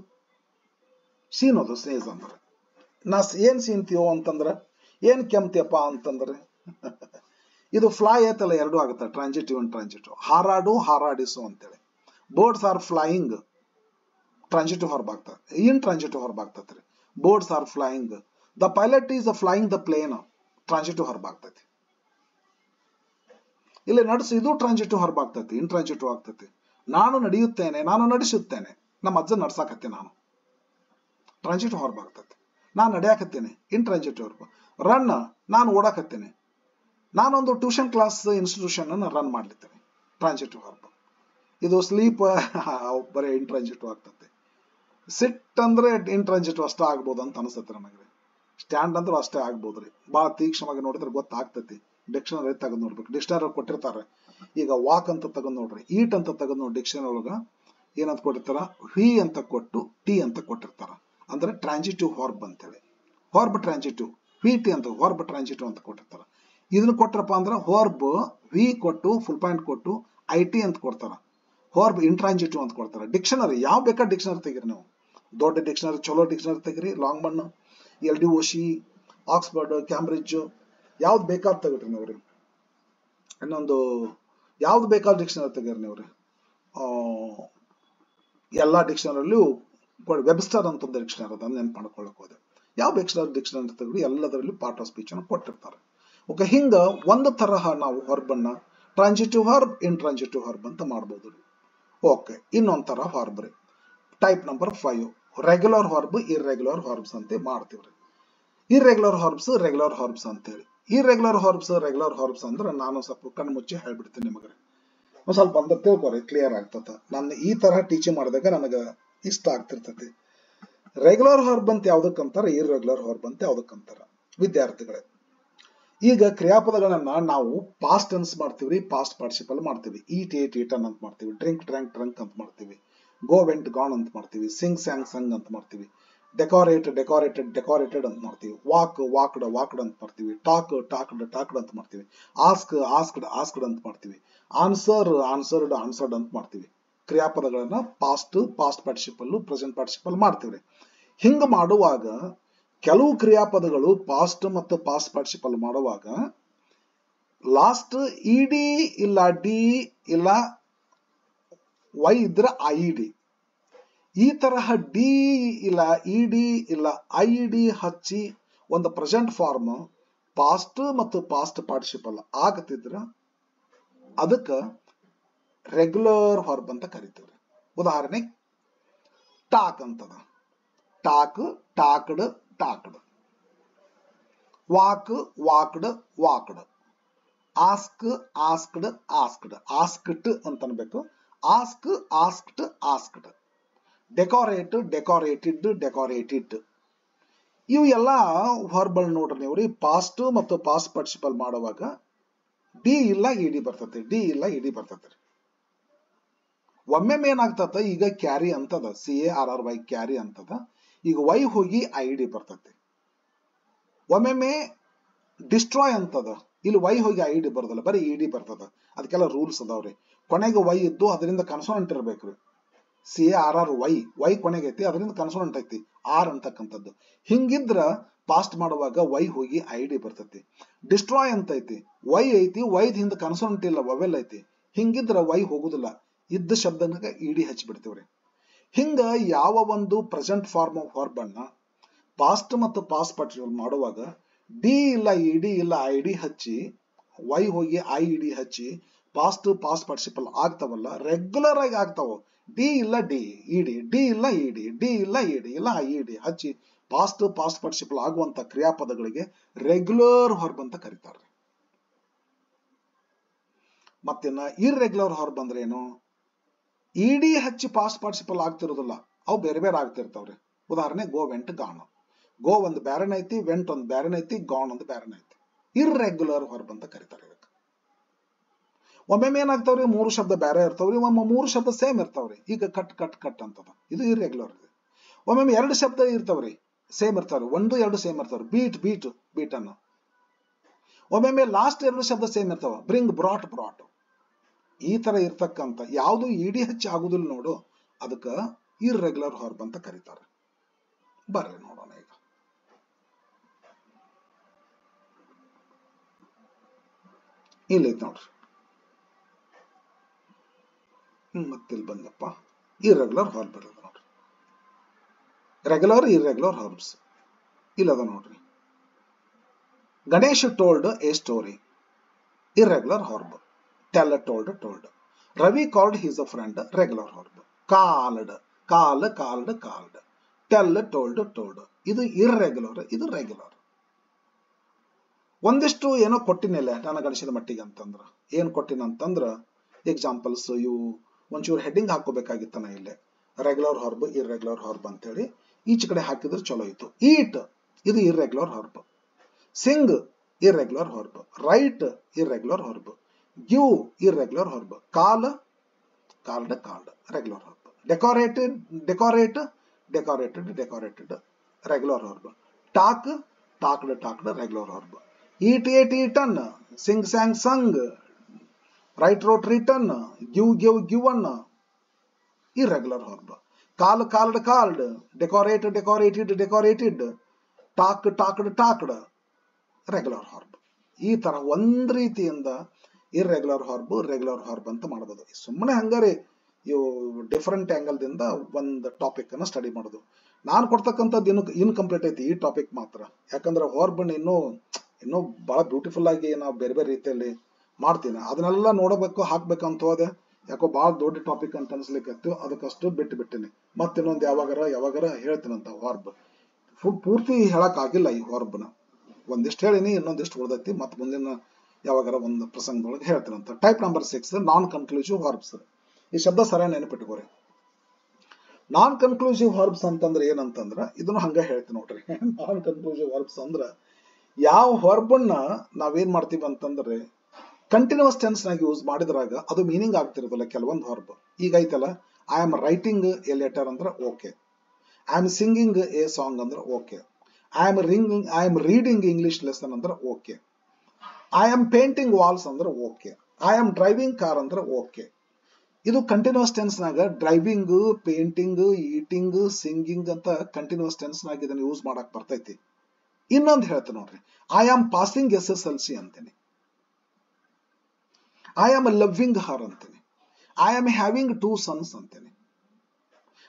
ಸೀನೋದು ಸ್ನೇಸ್ ಅಂದ್ರೆ ನಾ ಏನ್ ಸೀನ್ತೀವೋ ಅಂತಂದ್ರೆ, ಏನ್ ಕೆಮ್ತಿಯಪ್ಪ ಅಂತಂದ್ರೆ ಇದು ಫ್ಲೈ ಐತಲ್ಲ, ಎರಡು ಆಗುತ್ತೆ, ಟ್ರಾನ್ಸಿಟಿವ್ ಅಂಡ್ ಟ್ರಾನ್ಸಿಟಿವ್. ಹಾರಾಡು, ಹಾರಾಡಿಸು ಅಂತೇಳಿ. Birds are flying, transitive verb ಆಗ್ತದೆ, ಇಂಟ್ರಾನ್ಸಿಟಿವ್ ವರ್ಬ್ ಆಗ್ತದೆ. Birds are flying. The pilot is flying the plane, transitive verb ಆಗ್ತೈತಿ. ಇಲ್ಲಿ ನಡೆಸು, ಇದು ಟ್ರಾನ್ಸಿಟಿವ್ ವರ್ಬ್ ಆಗ್ತೈತಿ, ಇಂಟ್ರಾನ್ಸಿಟಿವ್ ಆಗ್ತೈತಿ. ನಾನು ನಡೆಯುತ್ತೇನೆ, ನಾನು ನಡೆಸುತ್ತೇನೆ, ನಮ್ಮ ಅಜ್ಜ ನಡ್ಸಾಕತ್ತೆ ನಾನು, ಟ್ರಾನ್ಸಿಟಿವ್ ವರ್ಬ್ ಆಗ್ತೈತಿ. ನಾನು ನಡೆಯಾಕತ್ತೇನೆ, ಇಂಟ್ರಾನ್ಸಿಟಿವ್ ವರ್ಬ್. ರನ್, ನಾನು ಓಡಾಕತ್ತೇನೆ, ನಾನೊಂದು ಟ್ಯೂಷನ್ ಕ್ಲಾಸ್ ಇನ್ಸ್ಟಿಟ್ಯೂಷನ್ ಅನ್ನು ರನ್ ಮಾಡ್ಲಿದ್ದೇನೆ, ಟ್ರಾನ್ಸಿಟಿವ್ ವರ್ಬ್. ಇದು ಸ್ಲೀಪ್ ಬರೀ ಇಂಟ್ರಾನ್ಸಿಟಿವ್ ಆಗ್ತದೆ. ಸಿಟ್ ಅಂದ್ರೆ ಇಂಟ್ರಾನ್ಸಿಟಿವ್ ಅಷ್ಟೇ ಆಗ್ಬೋದು ಅಂತ ಅನಿಸುತ್ತೆ ನಮಗೆ. ಸ್ಟ್ಯಾಂಡ್ ಅಂದ್ರೆ ಅಷ್ಟೇ ಆಗ್ಬೋದ್ರಿ. ಬಹಳ ತೀಕ್ಷ್ಣವಾಗಿ ನೋಡಿದ್ರೆ ಗೊತ್ತಾಗ್ತತಿ. ಡಿಕ್ಷನರಿ ತೆಗೆದು ನೋಡ್ಬೇಕು, ಡಿಕ್ಷನರಿ ಕೊಟ್ಟಿರ್ತಾರೆ. ಈಗ ವಾಕ್ ಅಂತ ತೆಗೆದು ನೋಡ್ರಿ, ಈಟ್ ಅಂತ ತೆಗೆದು ನೋಡಿ, ಡಿಕ್ಷನರಿ ಒಳಗ ಏನಂತ ಕೊಟ್ಟಿರ್ತಾರ, ಹಿ ಅಂತ ಕೊಟ್ಟು ಟಿ ಅಂತ ಕೊಟ್ಟಿರ್ತಾರ. ಅಂದ್ರೆ ಟ್ರಾನ್ಸಿಟಿವ್ ವರ್ಬ್ ಅಂತೇಳಿ. ವರ್ಬ್ ಟ್ರಾನ್ಸಿಟಿವ್, ವಿ ಟಿ ಅಂತ ವರ್ಬ್ ಟ್ರಾನ್ಸಿಟಿವ್ ಅಂತ ಕೊಟ್ಟಿರ್ತಾರ. ಇದನ್ನ ಕೊಟ್ರಪ್ಪ ಅಂದ್ರೆ ವರ್ಬ್ ವಿ ಕೊಟ್ಟು ಫುಲ್ ಪಾಯಿಂಟ್ ಕೊಟ್ಟು ಐ ಟಿ ಅಂತ ಕೊಡ್ತಾರ. ವರ್ಬ್ ಇಂಟ್ರಾನ್ಸಿಟಿವ್ ಅಂತ ಕೊಡ್ತಾರ. ಡಿಕ್ಷನರಿ ಯಾವ ಬೇಕಾದ ಡಿಕ್ಷನರಿ ತೆಗಿರಿ ನೀವು, ದೊಡ್ಡ ಡಿಕ್ಷನರಿ, ಚಲೋ ಡಿಕ್ಷನರಿ ತೆಗಿರಿ, Longman, LDOC, Oxford, Cambridge, ಯಾವ್ದು ಬೇಕಾದ್ ತೆಗಿರಿ ನೀವ್ರಿ. ಇನ್ನೊಂದು ಯಾವ್ದು ಬೇಕಾದ ಡಿಕ್ಷನರಿ ತೆಗೀರಿ ನೀವ್ರಿ. ಎಲ್ಲಾ ಡಿಕ್ಷನರಿಯಲ್ಲೂ ವೆಬ್ಸ್ಟರ್ ಅಂತ ಒಂದು ಡಿಕ್ಷನರಿ ಅದನ್ನ ನೆನ್ಪು ಮಾಡ್ಕೊಳ್ಳಕ್ ಹೋದೆ. ಯಾವ ಡಿಕ್ಷನರಿ ತೆಗೆದು ಎಲ್ಲದರಲ್ಲೂ ಪಾರ್ಟ್ ಆಫ್ ಸ್ಪೀಚ್ ಅನ್ನು ಕೊಟ್ಟಿರ್ತಾರೆ. ಓಕೆ, ಹಿಂಗ ಒಂದು ತರಹ ನಾವು ವರ್ಬ್ ಅನ್ನ ಟ್ರಾನ್ಸಿಟಿವ್ ವರ್ಬ್, ಇಂಟ್ರಾನ್ಸಿಟಿವ್ ವರ್ಬ್ ಅಂತ ಮಾಡ್ಬೋದು. ಓಕೆ, ಇನ್ನೊಂದ್ ತರ ವರ್ಬ್ ರೀ, type number 5, regular verb, irregular verbs ಅಂತ ಮಾಡ್ತೀವ್ರಿ. ಇರ್ರೆಗ್ಯುಲರ್ ವರ್ಬ್ಸ್, ರೆಗ್ಯುಲರ್ ವರ್ಬ್ಸ್ ಅಂತೇಳಿ. ಇರ್ರೆಗ್ಯುಲರ್ ವರ್ಬ್ಸ್ ಅಂದ್ರೆ ನಾನು ಸ್ವಲ್ಪ ಕಣ್ಣು ಮುಚ್ಚಿ ಹೇಳ್ಬಿಡ್ತೀನಿ ನಿಮಗೆ, ಒಂದ್ ಸ್ವಲ್ಪ ಅಂತ ತಿಳ್ಕೊರಿ, ಕ್ಲಿಯರ್ ಆಗ್ತದ. ನಾನು ಈ ತರ ಟೀಚಿಂಗ್ ಮಾಡಿದಾಗ ನನಗೆ ಇಷ್ಟ ಆಗ್ತಿರ್ತತಿ. ರೆಗ್ಯುಲರ್ ವರ್ಬ್ ಅಂತ ಯಾವ್ದಕ್ಕಂತಾರ, ಇರ್ರೆಗ್ಯುಲರ್ ವರ್ಬ್ ಅಂತ ಯಾವ್ದಕ್ಕಂತಾರ ವಿದ್ಯಾರ್ಥಿಗಳೇ. ಈಗ ಕ್ರಿಯಾಪದಗಳನ್ನ ನಾವು ಪಾಸ್ಟ್ ಟೆನ್ಸ್ ಮಾಡ್ತೀವಿ, ಪಾಸ್ಟ್ ಪಾರ್ಟಿಸಿಪಲ್ ಮಾಡ್ತೀವಿ. ಈಟ್ ಏಟ್ ಈಟನ್ ಅಂತ ಮಾಡ್ತೀವಿ, ಡ್ರಿಂಕ್ ಡ್ರಂಕ್ ಡ್ರಂಕ್ ಅಂತ ಮಾಡ್ತೀವಿ, ಗೋ ವೆಂಟ್ ಗಾನ್ ಅಂತ ಮಾಡ್ತೀವಿ, ಸಿಂಗ್ ಸ್ಯಾಂಗ್ ಸಂಗ್ ಅಂತ ಮಾಡ್ತೀವಿ, ಡೆಕೋರೇಟ್ ಡೆಕೋರೇಟೆಡ್ ಡೆಕೋರೇಟೆಡ್ ಅಂತ ಮಾಡ್ತೀವಿ, ವಾಕ್ ವಾಕ್ಡ್ ವಾಕ್ಡ್ ಅಂತ ಮಾಡ್ತೀವಿ, ಟಾಕ್ ಟಾಕ್ಡ್ ಟಾಕ್ಡ್ ಅಂತ ಮಾಡ್ತೀವಿ, ಆಸ್ಕ್ ಆಸ್ಕ್ಡ್ ಆಸ್ಕ್ಡ್ ಅಂತ ಮಾಡ್ತೀವಿ, ಆನ್ಸರ್ ಆನ್ಸರ್ಡ್ ಆನ್ಸರ್ಡ್ ಅಂತ ಮಾಡ್ತೀವಿ. ಕ್ರಿಯಾಪದಗಳನ್ನ ಪಾಸ್ಟ್ ಪಾರ್ಟಿಸಿಪಲ್, ಪ್ರೆಸೆಂಟ್ ಪಾರ್ಟಿಸಿಪಲ್ ಮಾಡ್ತೀವಿ. ಹಿಂಗ ಮಾಡುವಾಗ ಕೆಲವು ಕ್ರಿಯಾಪದಗಳು ಪಾಸ್ಟ್ ಮತ್ತು ಪಾಸ್ಟ್ ಪಾರ್ಟಿಸಿಪಲ್ ಮಾಡುವಾಗ ಲಾಸ್ಟ್ ಇಡಿ ಇಲ್ಲ ಡಿ ಇಲ್ಲ ವೈ ಇದ್ರೆ ಐಡಿ, ಈ ತರಹ ಡಿ ಇಲ್ಲ ಇಡಿ ಇಲ್ಲ ಐಡಿ ಹಚ್ಚಿ ಒಂದು ಪ್ರೆಸೆಂಟ್ ಫಾರ್ಮ್ ಪಾಸ್ಟ್ ಮತ್ತು ಪಾಸ್ಟ್ ಪಾರ್ಟಿಸಿಪಲ್ ಆಗತಿದ್ರ ಅದಕ್ಕ ರೆಗ್ಯುಲರ್ ವರ್ಬ್ ಅಂತ ಕರಿತೀವಿ. ಉದಾಹರಣೆ ಟಾಕ್ ಅಂತದ, talk talked talked, walk walked walked, ask asked asked, asked ಅಂತ ಅನ್ಬೇಕು, ask asked asked, decorate decorated decorated. ಇವು ಎಲ್ಲ ವರ್ಬಲ್ ನೋಡ್ರಿ ನೀವು ಪಾಸ್ಟ್ ಮತ್ತು ಪಾಸ್ಟ್ ಪಾರ್ಟಿಸಿಪಲ್ ಮಾಡುವಾಗ ಡಿ ಇಲ್ಲ ಇಡಿ ಬರ್ತದೆ, ಡಿ ಇಲ್ಲ ಇಡಿ ಬರ್ತದೆ. ಒಮ್ಮೆಮ್ಮೆ ಏನಾಗ್ತದ, ಈಗ ಕ್ಯಾರಿ ಅಂತದ, CARRY ಕ್ಯಾರಿ ಅಂತದ, ಈಗ ವೈ ಹೋಗಿ ಐಡಿ ಬರ್ತದೆ. ಒಮ್ಮೆಮ್ಮೆ ಡಿಸ್ಟ್ರಾಯ್ ಅಂತದ, ಇಲ್ಲಿ ವೈ ಹೋಗಿ ಐ ಡಿ ಬರೋದಲ್ಲ, ಬರೀ ಇ ಡಿ ಬರ್ತದ. ಅದಕ್ಕೆಲ್ಲ ರೂಲ್ಸ್ ಅದಾವ್ರಿ. ಕೊನೆಗೆ ವೈ ಇದ್ದು ಅದರಿಂದ ಕನ್ಸೋನೆಂಟ್ ಇರ್ಬೇಕ್ರಿ. CARR ವೈ ಕೊನೆಗೆ ಐತಿ, ಅದರಿಂದ ಕನ್ಸೋನೆಂಟ್ ಐತಿ ಆರ್ ಅಂತಕ್ಕಂಥದ್ದು. ಹಿಂಗಿದ್ರ ಪಾಸ್ಟ್ ಮಾಡುವಾಗ ವೈ ಹೋಗಿ ಐ ಡಿ ಬರ್ತೈತಿ. ಡಿಸ್ಟ್ರಾಯ್ ಅಂತ ಐತಿ, ವೈ ಐತಿ, ವೈದ್ ಹಿಂದ ಕನ್ಸೋನೆಂಟ್ ಇಲ್ಲ, ವವೆಲ್ ಐತಿ. ಹಿಂಗಿದ್ರ ವೈ ಹೋಗುದಿಲ್ಲ, ಇದ್ದ ಶಬ್ದನಾಗ ಇಡಿ ಹಚ್ಚಿ ಬಿಡ್ತೀವ್ರಿ. ಹಿಂಗ ಯಾವ ಒಂದು ಪ್ರೆಸೆಂಟ್ ಫಾರ್ಮ್ ಆಫ್ ವರ್ಬ್ ಅನ್ನ ಪಾಸ್ಟ್ ಮತ್ತು ಪಾಸ್ಟ್ ಪಾರ್ಟಿಸಿಪಲ್ ಮಾಡುವಾಗ ಡಿ ಇಲ್ಲ ಇಡಿ ಇಲ್ಲ ಐ ಡಿ ಹಚ್ಚಿ, ವೈ ಹೋಗಿ ಐ ಡಿ ಹಚ್ಚಿ ಪಾಸ್ಟ್ ಪಾಸ್ಟ್ ಪಾರ್ಟಿಸಿಪಲ್ ಆಗ್ತಾವಲ್ಲ, ರೆಗ್ಯುಲರ್ ಆಗಿ ಆಗ್ತಾವ. ಡಿ ಇಲ್ಲ ಡಿ ಇಡಿ, ಡಿ ಇಲ್ಲ ಇಡಿ, ಡಿ ಇಲ್ಲ ಇಡಿ ಇಲ್ಲ ಐ ಡಿ ಹಚ್ಚಿ ಪಾಸ್ಟ್ ಪಾಸ್ಟ್ ಪಾರ್ಟಿಸಿಪಲ್ ಆಗುವಂತ ಕ್ರಿಯಾಪದಗಳಿಗೆ ರೆಗ್ಯುಲರ್ ವರ್ಬ್ ಅಂತ ಕರೀತಾರೆ. ಮತ್ತಿನ್ನ ಇರ್ರೆಗ್ಯುಲರ್ ವರ್ಬ್ ಅಂದ್ರೆ ಏನು? ಇಡಿ ಹಚ್ಚಿ ಪಾಸ್ಟ್ ಪಾರ್ಟಿಸಿಪಲ್ ಆಗ್ತಿರೋದಿಲ್ಲ, ಅವು ಬೇರೆ ಬೇರೆ ಆಗ್ತಿರ್ತಾವ್ರಿ. ಉದಾಹರಣೆ ಗೋ ವೆಂಟ್ ಗಾನ್. ಗೋ ಒಂದು ಬ್ಯಾರನ್ ಐತಿ, ವೆಂಟ್ ಒಂದು ಬ್ಯಾರನ್ ಐತಿ, ಗಾನ್ ಒಂದು ಬ್ಯಾರನ್ ಐತಿ. ಇರ್ರೆಗ್ಯುಲರ್ ವರ್ಬ್ ಅಂತ ಕರೀತಾರೆ ಇದಕ್ಕೆ. ಒಮ್ಮೆ ಏನಾಗ್ತಾವ್ರಿ, 3 ಶಬ್ದ ಬೇರೆ ಇರ್ತಾವ್ರಿ, ಒಮ್ಮೆ 3 ಶಬ್ದ ಸೇಮ್ ಇರ್ತಾವ್ರಿ. ಈಗ ಕಟ್ ಕಟ್ ಕಟ್ ಅಂತದ, ಇದು ಇರ್ರೆಗ್ಯುಲರ್. ಒಮ್ಮೆ 2 ಶಬ್ದ ಇರ್ತಾವ್ರಿ, ಸೇಮ್ ಇರ್ತಾವ್ರಿ, 1 2 ಸೇಮ್ ಇರ್ತಾವ್ರಿ. ಬೀಟ್ ಬೀಟ್ ಬೀಟ್ ಅನ್ನ. ಒಮ್ಮೆ ಲಾಸ್ಟ್ 2 ಶಬ್ದ ಸೇಮ್ ಇರ್ತಾವ, ಬ್ರಿಂಗ್ ಬ್ರಾಟ್ ಬ್ರಾಟ್. ಈ ತರ ಇರ್ತಕ್ಕಂಥ ಯಾವುದು ಇಡಿ ಹಚ್ಚಿ ಆಗುದಿಲ್ಲ ನೋಡು, ಅದಕ್ಕ ಇರ್ರೆಗ್ಯುಲರ್ ವರ್ಬ್ ಅಂತ ಕರೀತಾರೆ. ಬರ್ರಿ ನೋಡೋಣ ಈಗ. ಇಲ್ಲಿ ನೋಡ್ರಿ, ಮತ್ತಿಲ್ಲಿ ಬಂದಪ್ಪ ಇರ್ರೆಗ್ಯುಲರ್ ವರ್ಬ್ ಇರೋದು ನೋಡ್ರಿ. ರೆಗ್ಯುಲರ್ ಇರ್ರೆಗ್ಯುಲರ್ ವರ್ಬ್ಸ್ ಇಲ್ಲದ ನೋಡ್ರಿ. Ganesh told A story, irregular verb. Tell told told. Ravi called his a friend, regular verb. Called call called called. Tell told told. ಇದು ಇರ್ರೆಗ್ಯುಲರ್, ಇದು ರೆಗ್ಯುಲರ್. ಒಂದಿಷ್ಟು ಏನೋ ಕೊಟ್ಟಿನಿಲ್ಲ ನನಗೆ ಅನಿಸಿದ ಮಟ್ಟಿಗೆ ಅಂತಂದ್ರ, ಏನ್ ಕೊಟ್ಟಿನ ಅಂತಂದ್ರ ಎಕ್ಸಾಂಪಲ್ಸ್ ಇವು ಒಂಚೂರು ಹೆಡ್ಡಿಂಗ್ ಹಾಕೋಬೇಕಾಗಿತ್ತನ ಇಲ್ಲೇ. ರೆಗ್ಯುಲರ್ ವರ್ಬ್ ಇರ್ರೆಗ್ಯುಲರ್ ವರ್ಬ್ ಅಂತೇಳಿ ಈಚೆ ಕಡೆ ಹಾಕಿದ್ರೆ ಚಲೋ ಇತ್ತು. ಈಟ್ ಇದು irregular verb. Sing irregular verb. Write irregular verb. Give irregular verb. Call called called regular verb. Decorated decorate decorated decorated regular verb. Talk talked talked regular verb. Eat ate eaten. Sing sang sung. Write wrote written. Give give given irregular verb. Call called called. Decorate decorated decorated. Talk talked talked regular verb. ಈ ತರ ಒಂದ್ ರೀತಿಯಿಂದ irregular verb regular verb ಅಂತ ಮಾಡಬಹುದು. ಸುಮ್ಮನೆ ಹಂಗಾರೆ ಇವು different angle ದಿಂದ ಒಂದು ಟಾಪಿಕ್ ಅನ್ನ ಸ್ಟಡಿ ಮಾಡೋದು. ನಾನು ಕೊಡ್ತಕ್ಕಂಥದ್ದು ಇನ್ಕಂಪ್ಲೀಟ್ ಐತಿ ಈ ಟಾಪಿಕ್ ಮಾತ್ರ. ಯಾಕಂದ್ರೆ ವರ್ಬ್ ಇನ್ನೂ ಬಹಳ ಬ್ಯೂಟಿಫುಲ್ ಆಗಿ ನಾವು ಬೇರೆ ಬೇರೆ ರೀತಿಯಲ್ಲಿ ಮಾಡ್ತೀನಿ. ಅದನ್ನೆಲ್ಲ ನೋಡಬೇಕು ಹಾಕ್ಬೇಕು ಅಂತ ಹೋದೆ. ಯಾಕೋ ಬಹಳ ದೊಡ್ಡ ಟಾಪಿಕ್ ಅಂತ ಅನ್ಸ್ಲಿಕ್ಕೆ ಅದಕ್ಕಷ್ಟು ಬಿಟ್ಟಿನಿ. ಮತ್ತೆ ಇನ್ನೊಂದು ಯಾವಾಗಾರ ಹೇಳ್ತೀನಂತ ವರ್ಬ್. ಪೂರ್ತಿ ಹೇಳಕ್ ಆಗಿಲ್ಲ ಈ ವರ್ಬ್ನ. ಒಂದಿಷ್ಟು ಹೇಳಿನಿ, ಇನ್ನೊಂದಿಷ್ಟು ಉಳ್ದೈತಿ. ಮತ್ತೆ ಮುಂದಿನ ಯಾವಾಗಾರ ಒಂದು ಪ್ರಸಂಗದೊಳಗೆ ಹೇಳ್ತೀನಂತ. ಟೈಪ್ ನಂಬರ್ 6 ನಾನ್ ಕನ್ಕ್ಲೂಸಿವ್ ವರ್ಬ್ಸ್. ಈ ಶಬ್ದ ಸರಿಯಾಗಿ ನೆನಪಿಟ್ಕೋರಿ. ನಾನ್ ಕನ್ಕ್ಲೂಸಿವ್ ವರ್ಬ್ಸ್ ಅಂತಂದ್ರೆ ಏನಂತಂದ್ರ ಇದನ್ನು ಹಂಗ ಹೇಳ್ತೀನಿ ನೋಡ್ರಿ. ನಾನ್ ಕನ್ಕ್ಲೂಸಿವ್ ವರ್ಬ್ಸ್ ಅಂದ್ರ ಯಾವ ವರ್ಬನ್ನ ನಾವೇನ್ ಮಾಡ್ತೀವಿ ಅಂತಂದ್ರೆ ಕಂಟಿನ್ಯೂಸ್ ಟೆನ್ಸ್ ನಾಗ ಯೂಸ್ ಮಾಡಿದ್ರಾಗ ಅದು ಮೀನಿಂಗ್ ಆಗ್ತಿರೋದಿಲ್ಲ ಕೆಲವೊಂದು ವರ್ಬ್. ಈಗ ಐತಲ್ಲ, I am writing a letter ಅಂದ್ರೆ okay. I am singing a song ಅಂದ್ರೆ okay. I am reading English lesson ಅಂದ್ರೆ okay. I am painting walls ಅಂದ್ರೆ okay. I am driving car ಅಂದ್ರೆ ಓಕೆ. ಇದು ಕಂಟಿನ್ಯೂಸ್ ಟೆನ್ಸ್ ನಾಗ driving, painting, eating, singing ಅಂತ continuous tense ನಾಗ ಇದನ್ನ use ಮಾಡಕ್ ಬರ್ತೈತಿ. ಇನ್ನೊಂದು ಹೇಳ್ತೀನಿ ನೋಡ್ರಿ, ಐ ಆಮ್ ಪಾಸಿಂಗ್ SSLC ಅಂತೀನಿ. ಐ ಆಮ್ ಲವ್ವಿಂಗ್ ಹರ್ ಅಂತೀನಿ. ಐ ಆಮ್ ಹ್ಯಾವಿಂಗ್ 2 sons ಅಂತೀನಿ.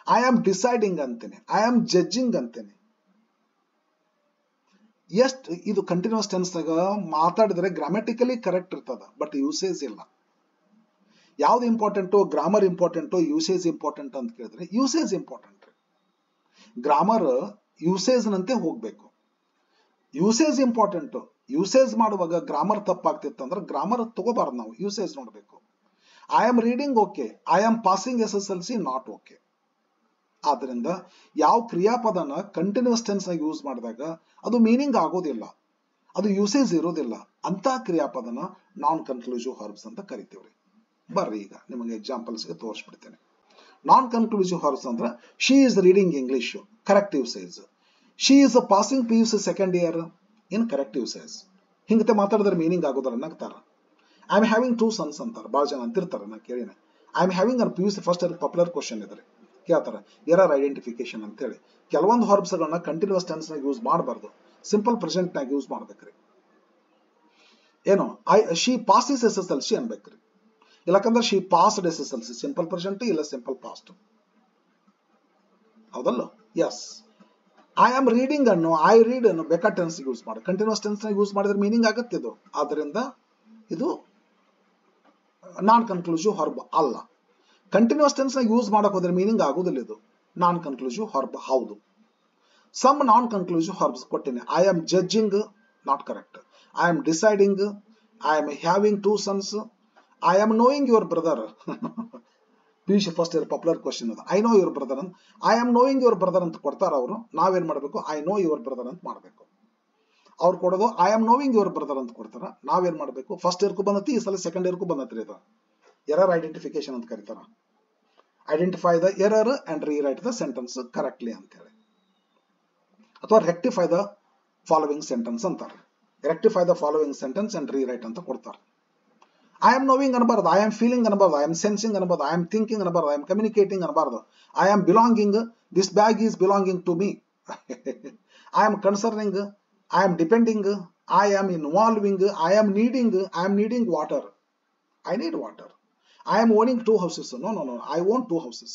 ಐ ಆಮ್ ಡಿಸೈಡಿಂಗ್ ಅಂತೀನಿ. ಐ ಆಮ್ ಜಡ್ಜಿಂಗ್ ಅಂತೀನಿ. ಎಷ್ಟು ಇದು ಕಂಟಿನ್ಯೂಸ್ ಟೆನ್ಸ್ ನಾಗ ಮಾತಾಡಿದ್ರೆ ಗ್ರಾಮ್ಯಾಟಿಕಲಿ ಕರೆಕ್ಟ್ ಇರ್ತದ, ಬಟ್ ಯೂಸೇಜ್ ಇಲ್ಲ. ಯಾವ್ದು important, grammar important, usage important ಅಂತ ಕೇಳಿದ್ರೆ ಯೂಸೇಜ್ ಇಂಪಾರ್ಟೆಂಟ್. ಗ್ರಾಮರ್ ಯೂಸೇಜ್ ನಂತೆ ಹೋಗ್ಬೇಕು. Usage important. ಯೂಸೇಜ್ ಮಾಡುವಾಗ ಗ್ರಾಮರ್ ತಪ್ಪಾಗ್ತಿತ್ತಂದ್ರೆ ಗ್ರಾಮರ್ ತಗೋಬಾರ್ದು, ನಾವು ಯೂಸೇಜ್ ನೋಡ್ಬೇಕು. I am reading okay. I am passing SSLC not okay. ಆದ್ರಿಂದ ಯಾವ ಕ್ರಿಯಾಪದನ ಕಂಟಿನ್ಯೂಸ್ ಟೆನ್ಸ್ ಆಗಿ ಯೂಸ್ ಮಾಡಿದಾಗ ಅದು ಮೀನಿಂಗ್ ಆಗೋದಿಲ್ಲ, ಅದು ಯೂಸೇಜ್ ಇರೋದಿಲ್ಲ, ಅಂತ ಕ್ರಿಯಾಪದನ ನಾನ್ ಕನ್ಕ್ಲೂಸಿವ್ ವರ್ಬ್ಸ್ ಅಂತ ಕರಿತೀವ್ರಿ. ಬರ್ರಿ ಈಗ ನಿಮಗೆ ಎಕ್ಸಾಂಪಲ್ಸ್ಗೆ ತೋರಿಸ್ಬಿಡ್ತೇನೆ. ನಾನ್ ಕನ್ಕ್ಲೂಸಿವ್ ವರ್ಬ್ಸ್ ಅಂದ್ರೆ she is reading English, correct usage. She is passing PUC second year, incorrect usage. ಹಿಂಗತೆ ಮಾತಾಡಿದ್ರೆ ಮೀನಿಂಗ್ ಆಗೋದ್ರ ನಗ್ತಾರ. ಐ ಆಮ್ ಹ್ಯಾವಿಂಗ್ 2 sons ಅಂತಾರ, ಭಾಳ ಜನ ಅಂತಿರ್ತಾರ, ನಾ ಕೇಳಿನ. I am having an PUC first year popular question ಇದ್ರಿ ಕೇಳ್ತಾರ, ಎರರ್ ಐಡೆಂಟಿಫಿಕೇಶನ್ ಅಂತೇಳಿ. ಕೆಲವೊಂದು ವರ್ಬ್ಸ್ಗಳನ್ನ ಕಂಟಿನ್ಯೂಸ್ ಟೆನ್ಸ್ನಾಗ ಯೂಸ್ ಮಾಡಬಾರ್ದು, ಸಿಂಪಲ್ ಪ್ರೆಸೆಂಟ್ನಾಗ ಯೂಸ್ ಮಾಡ್ಬೇಕ್ರಿ. ಏನು she passes SSLC ಅನ್ಬೇಕ್ರಿ, ಇಲ್ಲಕಂದ್ರೆ she passed SSLC, simple present ಇಲ್ಲ ಸಿಂಪಲ್ ಪಾಸ್ಟ್, ಹೌದಲ್ಲ? ಎಸ್. ಐ ಆಮ್ ರೀಡಿಂಗ್ ಅನ್ನು ಐ ರೀಡ್ ಅನ್ನು ಬೇಕಾ ಟೆನ್ಸ್ ಯೂಸ್ ಮಾಡಿ, ಕಂಟಿನ್ಯೂಸ್ ಟೆನ್ಸ್ ಯೂಸ್ ಮಾಡಿದ್ರೆ ಮೀನಿಂಗ್ ಆಗುತ್ತೆ ಇದು. ಆದ್ದರಿಂದ ಇದು ನಾನ್ ಕನ್ಕ್ಲೂಸಿವ್ ವರ್ಬ್ ಅಲ್ಲ. ಕಂಟಿನ್ಯೂಸ್ ಟೆನ್ಸ್ ಯೂಸ್ ಮಾಡಕ್ ಹೋದ್ರೆ ಮೀನಿಂಗ್ ಆಗುದಿಲ್ಲ, ಇದು ನಾನ್ ಕನ್ಕ್ಲೂಸಿವ್ ವರ್ಬ್ ಹೌದು. ಸಮ್ ನಾನ್ ಕನ್ಕ್ಲೂಸಿವ್ ವರ್ಬ್ಸ್ ಕೊಟ್ಟಿನಿ. I am judging, not correct. I am deciding, I am having 2 sons, I am knowing your brother. PUC first year popular question ಅದು. I know your brother ಅಂತ, I am knowing your brother ಅಂತ ಕೊಡ್ತಾರ ಅವರು. ನಾವೇನ್ ಮಾಡ್ಬೇಕು? I know your brother ಅಂತ ಮಾಡ್ಬೇಕು. ಅವ್ರು ಕೊಡೋದು I am knowing your brother ಅಂತ ಕೊಡ್ತಾರ. ನಾವೇನ್ ಮಾಡ್ಬೇಕು? ಫಸ್ಟ್ ಇಯರ್ಗೂ ಬಂದತಿ, ಈ ಸಲ ಸೆಕೆಂಡ್ ಇಯರ್ಗೂ ಬಂದತ್ರಿ. ಇದು ಎರರ್ ಐಡೆಂಟಿಫಿಕೇಶನ್ ಅಂತ ಕರೀತಾರ. Identify the error and rewrite the sentence correctly ಅಂತ ಹೇಳಿ, ಅಥವಾ ರೆಕ್ಟಿಫೈ ದ ಫಾಲೋವಿಂಗ್ ಸೆಂಟೆನ್ಸ್ ಅಂತಾರೆ. Rectify the following sentence and rewrite ಅಂತ ಕೊಡ್ತಾರೆ. ಐ ಆಮ್ ನೋವಿಂಗ್ ಅನ್ಬಾರ್ದು, ಐ ಆಮ್ ಫೀಲಿಂಗ್ ಅನ್ಬಾರ್ದು, ಐ ಆಮ್ ಸೆನ್ಸಿಂಗ್ ಅನ್ಬಾರ್ದು, ಐ ಆಮ್ ಥಿಂಕಿಂಗ್ ಅನ್ಬಾರ್ದು, ಐ ಆಮ್ ಕಮ್ಯುನಿಕೇಟಿಂಗ್ ಅನ್ಬಾರ್ದು. I am belonging, this bag is belonging to me. I am concerning, I am depending, I am involving, I am needing water. I need water. I am owning 2 houses. No, I own 2 houses.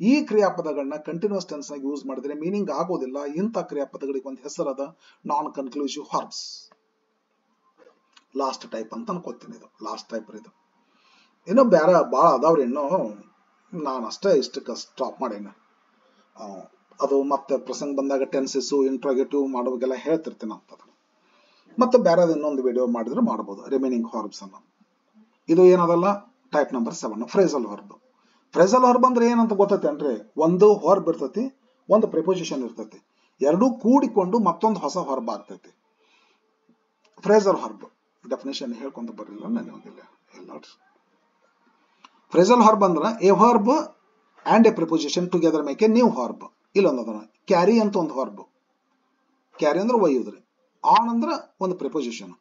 ಈ ಕ್ರಿಯಾಪದಗಳನ್ನ continuous tense ಆಗಿ use ಮಾಡಿದ್ರೆ meaning ಆಗೋದಿಲ್ಲ. ಇಂಥ ಕ್ರಿಯಾಪದಗಳಿಗೆ ಒಂದು ಹೆಸರದ ನಾನ್ conclusive verbs. Last type ಅಂತ ಅನ್ಕೋತೀನಿ, ಇದು last type ಇದು. ಇನ್ನೂ ಬೇರೆ ಭಾಳ ಅದಾವ್ರಿ, ಇನ್ನೂ ನಾನು ಅಷ್ಟೇ ಇಷ್ಟಕ್ಕೆ ಸ್ಟಾಪ್ ಮಾಡೇನ. ಅದು ಮತ್ತೆ ಪ್ರಸಂಗ ಬಂದಾಗ ಟೆನ್ಸಸ್ ಇಂಟ್ರೋಗೇಟಿವ್ ಮಾಡೋವಾಗೆಲ್ಲ ಹೇಳ್ತಿರ್ತೀನಿ ಅಂತ. ಮತ್ತೆ ಬೇರೆ ಇನ್ನೊಂದು ವಿಡಿಯೋ ಮಾಡಿದ್ರೆ ಮಾಡ್ಬೋದು ರಿಮೈನಿಂಗ್ ವರ್ಬ್ಸ್ ಅನ್ನು. ಇದು ಏನದಲ್ಲ, type number 7 phrasal verb. Phrasal verb ಅಂದ್ರೆ ಏನಂತ ಗೊತ್ತೈತೇನ್ರಿ? ಒಂದು ವರ್ಬ್ ಇರ್ತೈತಿ, ಒಂದು ಪ್ರಿಪೋಸಿಷನ್ ಇರ್ತೈತಿ, ಎರಡೂ ಕೂಡಿಕೊಂಡು ಮತ್ತೊಂದು ಹೊಸ ವರ್ಬ್ ಆಗ್ತೈತಿ. ಫ್ರೇಸಲ್ ವರ್ಬ್ ಡೆಫಿನೇಷನ್ ಹೇಳ್ಕೊಂತ ಬರಲಿಲ್ಲ ನನಗಿಲ್ಲ. ಫ್ರೇಸಲ್ ವರ್ಬ್ ಅಂದ್ರೆ a verb and a preposition together make a new verb. ಇಲ್ಲೊಂದದ ಕ್ಯಾರಿ ಅಂತ ಒಂದು ವರ್ಬ್. ಕ್ಯಾರಿ ಅಂದ್ರೆ ಒಯ್ಯುದ್ರಿ, ಆನ್ ಅಂದ್ರೆ ಒಂದು ಪ್ರಿಪೋಸಿಷನ್,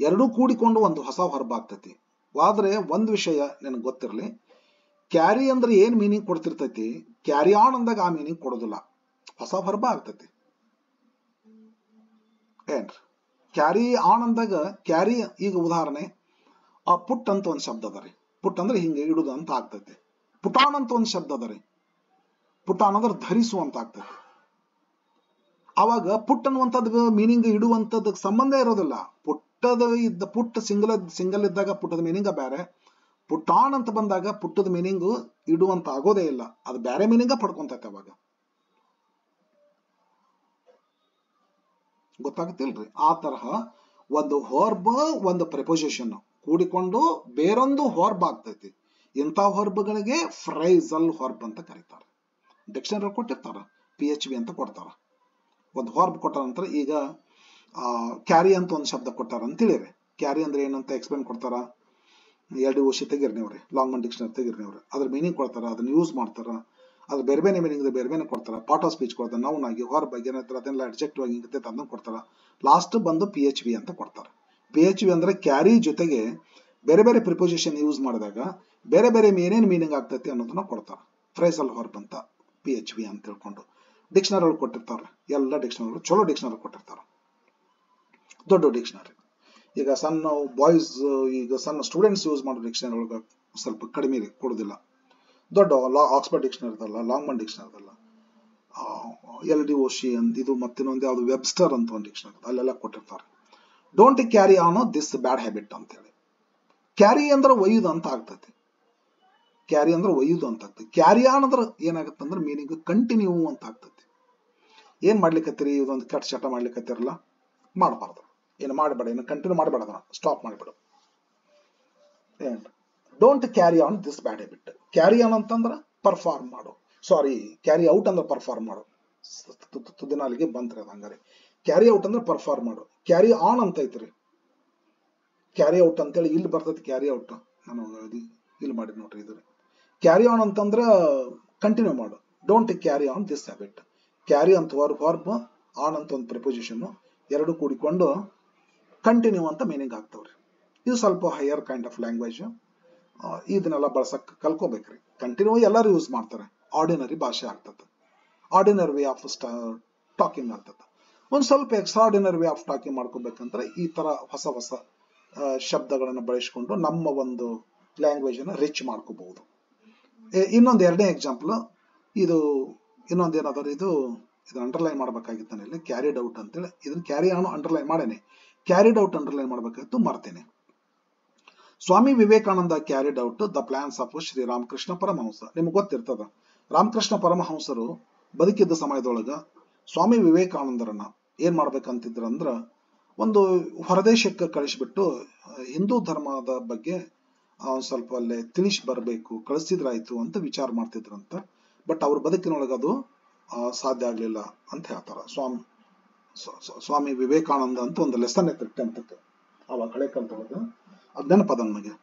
ಎರಡೂ ಕೂಡಿಕೊಂಡು ಒಂದು ಹೊಸ ವರ್ಬ್ ಆಗ್ತೈತಿ. ಆದ್ರೆ ಒಂದು ವಿಷಯ ನಿನಗೆ ಗೊತ್ತಿರಲಿ, ಕ್ಯಾರಿ ಅಂದ್ರೆ ಏನ್ ಮೀನಿಂಗ್ ಕೊಡ್ತಿರ್ತೈತಿ, ಕ್ಯಾರಿ ಆನ್ ಅಂದಾಗ ಆ ಮೀನಿಂಗ್ ಕೊಡೋದಿಲ್ಲ, ಹೊಸ ವರ್ಬ್ ಆಗ್ತೈತಿ. ಏನ್ರಿ? ಕ್ಯಾರಿ ಆನ್ ಅಂದಾಗ ಕ್ಯಾರಿ, ಈಗ ಉದಾಹರಣೆ ಪುಟ್ ಅಂತ ಒಂದು ಶಬ್ದ ಅದ ರೀ. ಪುಟ್ ಅಂದ್ರೆ ಹಿಂಗೆ ಇಡುದು ಅಂತ ಆಗ್ತೈತಿ. ಪುಟಾನ್ ಅಂತ ಒಂದು ಶಬ್ದ ಅದ ರೀ. ಪುಟಾನ್ ಅಂದ್ರೆ ಧರಿಸುವಂತ ಆಗ್ತೈತಿ. ಅವಾಗ ಪುಟ್ ಅನ್ನುವಂಥದ್ದು ಮೀನಿಂಗ್ ಇಡುವಂಥದ್ದಕ್ಕೆ ಸಂಬಂಧ ಇರೋದಿಲ್ಲ. ಪುಟ್ ಸಿಂಗಲ್ ಇದ್ದಾಗ ಪುಟ್ಟದ ಮೀನಿಂಗ ಬೇರೆ, ಪುಟಾನ್ ಅಂತ ಬಂದಾಗ ಪುಟ್ಟದ ಮೀನಿಂಗು ಇಡುವಂತ ಆಗೋದೇ ಇಲ್ಲ, ಅದು ಬೇರೆ ಮೀನಿಂಗ ಪಡ್ಕೊಂತೈತೆ. ಅವಾಗ ಗೊತ್ತಾಗುತ್ತಿಲ್ರಿ? ಆ ತರಹ ಒಂದು ವರ್ಬ್ ಒಂದು ಪ್ರಿಪೋಸಿಷನ್ ಕೂಡಿಕೊಂಡು ಬೇರೊಂದು ವರ್ಬ್ ಆಗ್ತೈತಿ. ಇಂಥ ವರ್ಬ್ಗಳಿಗೆ ಫ್ರೈಸಲ್ ವರ್ಬ್ ಅಂತ ಕರೀತಾರೆ. ಡಿಕ್ಷನರಿ ಕೊಟ್ಟಿರ್ತಾರ, PHB ಅಂತ ಕೊಡ್ತಾರ. ಒಂದು ವರ್ಬ್ ಕೊಟ್ಟಾರ ನಂತರ, ಈಗ ಕ್ಯಾರಿ ಅಂತ ಒಂದು ಶಬ್ದ ಕೊಟ್ಟಾರ ಅಂತ ಹೇಳಿರಿ. ಕ್ಯಾರಿ ಅಂದ್ರೆ ಏನಂತ ಎಕ್ಸ್ಪ್ಲೇನ್ ಕೊಡ್ತಾರ. LDOC ತೆಗಿರ್ನೇವ್ರಿ, ಲಾಂಗ್ ಮನ್ ಡಿಕ್ಷನರಿ ತೆಗಿರ್ನೇವ್ರಿ, ಅದ್ರ ಮೀನಿಂಗ್ ಕೊಡ್ತಾರ, ಅದನ್ನ ಯೂಸ್ ಮಾಡ್ತಾರ. ಅದು ಬೇರೆ ಬೇರೆ ಮೀನಿಂಗ್ ಬೇರೆ ಬೇರೆ ಕೊಡ್ತಾರ. ಪಾರ್ಟ್ ಆಫ್ ಸ್ಪೀಚ್ ಕೊಡ್ತಾರ, ನೌನ್ ಆಗಿ ವರ್ಬ್ ಆಗಿ ಏನಾಯ್ತಾರ ಅದನ್ನೆಲ್ಲ ಅಡ್ಜೆಕ್ಟಿವ್ ಆಗಿ ಹಿಂಗತ್ತೆ ಅದನ್ನ ಕೊಡ್ತಾರ. ಲಾಸ್ಟ್ ಬಂದು PHB ಅಂತ ಕೊಡ್ತಾರೆ. PHB ಅಂದ್ರೆ ಕ್ಯಾರಿ ಜೊತೆಗೆ ಬೇರೆ ಬೇರೆ ಪ್ರಿಪೋಸಿಷನ್ ಯೂಸ್ ಮಾಡಿದಾಗ ಬೇರೆ ಬೇರೆ ಏನೇನು ಮೀನಿಂಗ್ ಆಗ್ತೈತಿ ಅನ್ನೋದನ್ನ ಕೊಡ್ತಾರ. ಫ್ರೇಸಲ್ ವರ್ಬ್ ಅಂತ PHB ಅಂತ ತಿಳ್ಕೊಂಡು ಡಿಕ್ಷನರಿ ಕೊಟ್ಟಿರ್ತಾರ. ಎಲ್ಲ ಡಿಕ್ಷನರಿ ಚಲೋ ಡಿಕ್ಷನರಿ ಕೊಟ್ಟಿರ್ತಾರ, ದೊಡ್ಡ ಡಿಕ್ಷನರಿ. ಈಗ ಸಣ್ಣ ಬಾಯ್ಸ್, ಈಗ ಸಣ್ಣ ಸ್ಟೂಡೆಂಟ್ಸ್ ಯೂಸ್ ಮಾಡೋ ಡಿಕ್ಷನರಿ ಒಳಗೆ ಸ್ವಲ್ಪ ಕಡಿಮೆ ಕೊಡೋದಿಲ್ಲ. ದೊಡ್ಡ ಆಕ್ಸ್ಫರ್ಡ್ ಡಿಕ್ಷನರಿ ಇದಲ್ಲ, ಲಾಂಗ್ ಮನ್ ಡಿಕ್ಷನರಿ ಇದಲ್ಲ, LDOC ಅಂತ ಇದು ಮತ್ತಿನ್ನೊಂದು ಯಾವ್ದು ವೆಬ್ಸ್ಟರ್ ಅಂತ ಒಂದು ಡಿಕ್ಷನರಿ ಅಲ್ಲೆಲ್ಲ ಕೊಟ್ಟಿರ್ತಾರೆ. Don't carry on this bad habit ಅಂತ ಹೇಳಿ. ಕ್ಯಾರಿ ಅಂದ್ರೆ ಒಯ್ಯುದು ಅಂತ ಆಗ್ತೈತಿ. ಕ್ಯಾರಿ ಅಂದ್ರೆ ಒಯ್ಯುದು ಅಂತ ಆಗ್ತೈತಿ. ಕ್ಯಾರಿ ಆನ್ ಅಂದ್ರೆ ಏನಾಗುತ್ತೆ ಅಂದ್ರೆ ಮೀನಿಂಗ್ ಕಂಟಿನ್ಯೂ ಅಂತ ಆಗ್ತೈತಿ. ಏನ್ ಮಾಡ್ಲಿಕ್ಕತ್ತೀರಿ, ಇದೊಂದು ಕೆಟ್ಟ ಚಟ ಮಾಡ್ಲಿಕ್ಕತ್ತಿರಲ್ಲ, ಮಾಡಬಾರ್ದು. ಏನು ಮಾಡಬೇಡ, ಏನು ಕಂಟಿನ್ಯೂ ಮಾಡಬೇಡ, ಅದನ್ನ ಸ್ಟಾಪ್ ಮಾಡಿಬಿಡು. ಏನ್ don't carry on this bad habit. Carry on ಅಂತಂದ್ರೆ ಪರ್ಫಾರ್ಮ್ ಮಾಡು, ಸಾರಿ ಕ್ಯಾರಿ ಔಟ್ ಅಂದ್ರೆ ಪರ್ಫಾರ್ಮ್ ಮಾಡು. ತುದಿನಾಲಿಗೆ ಬಂತ್ರಿ ಅದು ಹಂಗಾರೆ. ಕ್ಯಾರಿ ಔಟ್ ಅಂದ್ರೆ ಪರ್ಫಾರ್ಮ್ ಮಾಡು. ಕ್ಯಾರಿ ಆನ್ ಅಂತ ಐತ್ರಿ, ಕ್ಯಾರಿ ಔಟ್ ಅಂತೇಳಿ ಇಲ್ಲಿ ಬರ್ತೈತಿ. ಕ್ಯಾರಿ ಔಟ್ ನಾನು ಇಲ್ಲಿ ಮಾಡಿ ನೋಡ್ರಿ. ಇದು ಕ್ಯಾರಿ ಆನ್ ಅಂತಂದ್ರ ಕಂಟಿನ್ಯೂ ಮಾಡು. Don't carry on this habit. Carry ಅಂತ ವರ್ಬ್, ಆನ್ ಅಂತ ಒಂದು ಪ್ರಿಪೋಸಿಷನ್, ಎರಡು ಕೂಡಿಕೊಂಡು ಕಂಟಿನ್ಯೂ ಅಂತ ಮೀನಿಂಗ್ ಆಗ್ತಾವ್ರಿ. ಇದು ಸ್ವಲ್ಪ ಹೈಯರ್ ಕೈಂಡ್ ಆಫ್ ಲ್ಯಾಂಗ್ವೇಜ್. ಇದನ್ನೆಲ್ಲ ಬಳಸಕ್ ಕಲ್ಕೋಬೇಕ್ರಿ. ಕಂಟಿನ್ಯೂ ಎಲ್ಲರೂ ಯೂಸ್ ಮಾಡ್ತಾರೆ. ಆರ್ಡಿನರಿ ಭಾಷೆ ಆಗ್ತದೆ. ಆರ್ಡಿನರಿ ವೇ ಆಫ್ ಟಾಕಿಂಗ್ ಆಗ್ತದೆ. ಒಂದು ಸ್ವಲ್ಪ ಎಕ್ಸ್ಟ್ರಾರ್ಡಿನರಿ ವೇ ಆಫ್ ಟಾಕಿಂಗ್ ಮಾಡ್ಕೋಬೇಕಂದ್ರೆ ಈ ತರ ಹೊಸ ಹೊಸ ಶಬ್ದಗಳನ್ನು ಬಳಸಿಕೊಂಡು ನಮ್ಮ ಒಂದು ಲ್ಯಾಂಗ್ವೇಜ್ ಅನ್ನ ರಿಚ್ ಮಾಡ್ಕೋಬಹುದು. ಇನ್ನೊಂದು ಎರಡನೇ ಎಕ್ಸಾಂಪಲ್, ಇದು ಇನ್ನೊಂದು ಏನಾದ್ರು ಇದು ಅಂಡರ್ಲೈನ್ ಮಾಡ್ಬೇಕಾಗಿತ್ತು ನಾನು ಇಲ್ಲಿ, ಕ್ಯಾರಿಡ್ ಔಟ್ ಅಂತೇಳಿ. ಇದನ್ನ ಕ್ಯಾರಿ ಆನ್ ಅಂಡರ್ಲೈನ್ ಮಾಡೇನೆ, ಕ್ಯಾರಿಡ್ ಔಟ್ ಅಂಡರ್ಲೈನ್ ಮಾಡ್ಬೇಕಾಗಿತ್ತು, ಮರ್ತೇನೆ. Swami Vivekananda carried out the plans of Shri Ramakrishna Paramahamsa. ನಿಮ್ಗೆ ಗೊತ್ತಿರ್ತದ, ರಾಮಕೃಷ್ಣ ಪರಮಹಂಸರು ಬದುಕಿದ್ದ ಸಮಯದೊಳಗ ಸ್ವಾಮಿ ವಿವೇಕಾನಂದರನ್ನ ಏನ್ ಮಾಡ್ಬೇಕಂತಿದ್ರಂದ್ರ ಒಂದು ಹೊರದೇಶಕ್ಕೆ ಕಳಿಸ್ಬಿಟ್ಟು ಹಿಂದೂ ಧರ್ಮದ ಬಗ್ಗೆ ಸ್ವಲ್ಪ ಅಲ್ಲೇ ತಿಳಿಸಿ ಬರಬೇಕು, ಕಳಿಸಿದ್ರಾಯ್ತು ಅಂತ ವಿಚಾರ ಮಾಡ್ತಿದ್ರಂತ. ಬಟ್ ಅವ್ರ ಬದುಕಿನೊಳಗೆ ಅದು ಸಾಧ್ಯ ಆಗ್ಲಿಲ್ಲ ಅಂತ ಹೇಳ್ತಾರ. ಸ್ವಾಮಿ ವಿವೇಕಾನಂದ ಅಂತ ಒಂದು ಲೆಸನ್ ಐತ್ರಿ 10th ಅವಾಗ ಹಳೆ ಕಾಲದೊಳಗ, ಅದ್ ನೆನಪದ ನನಗೆ.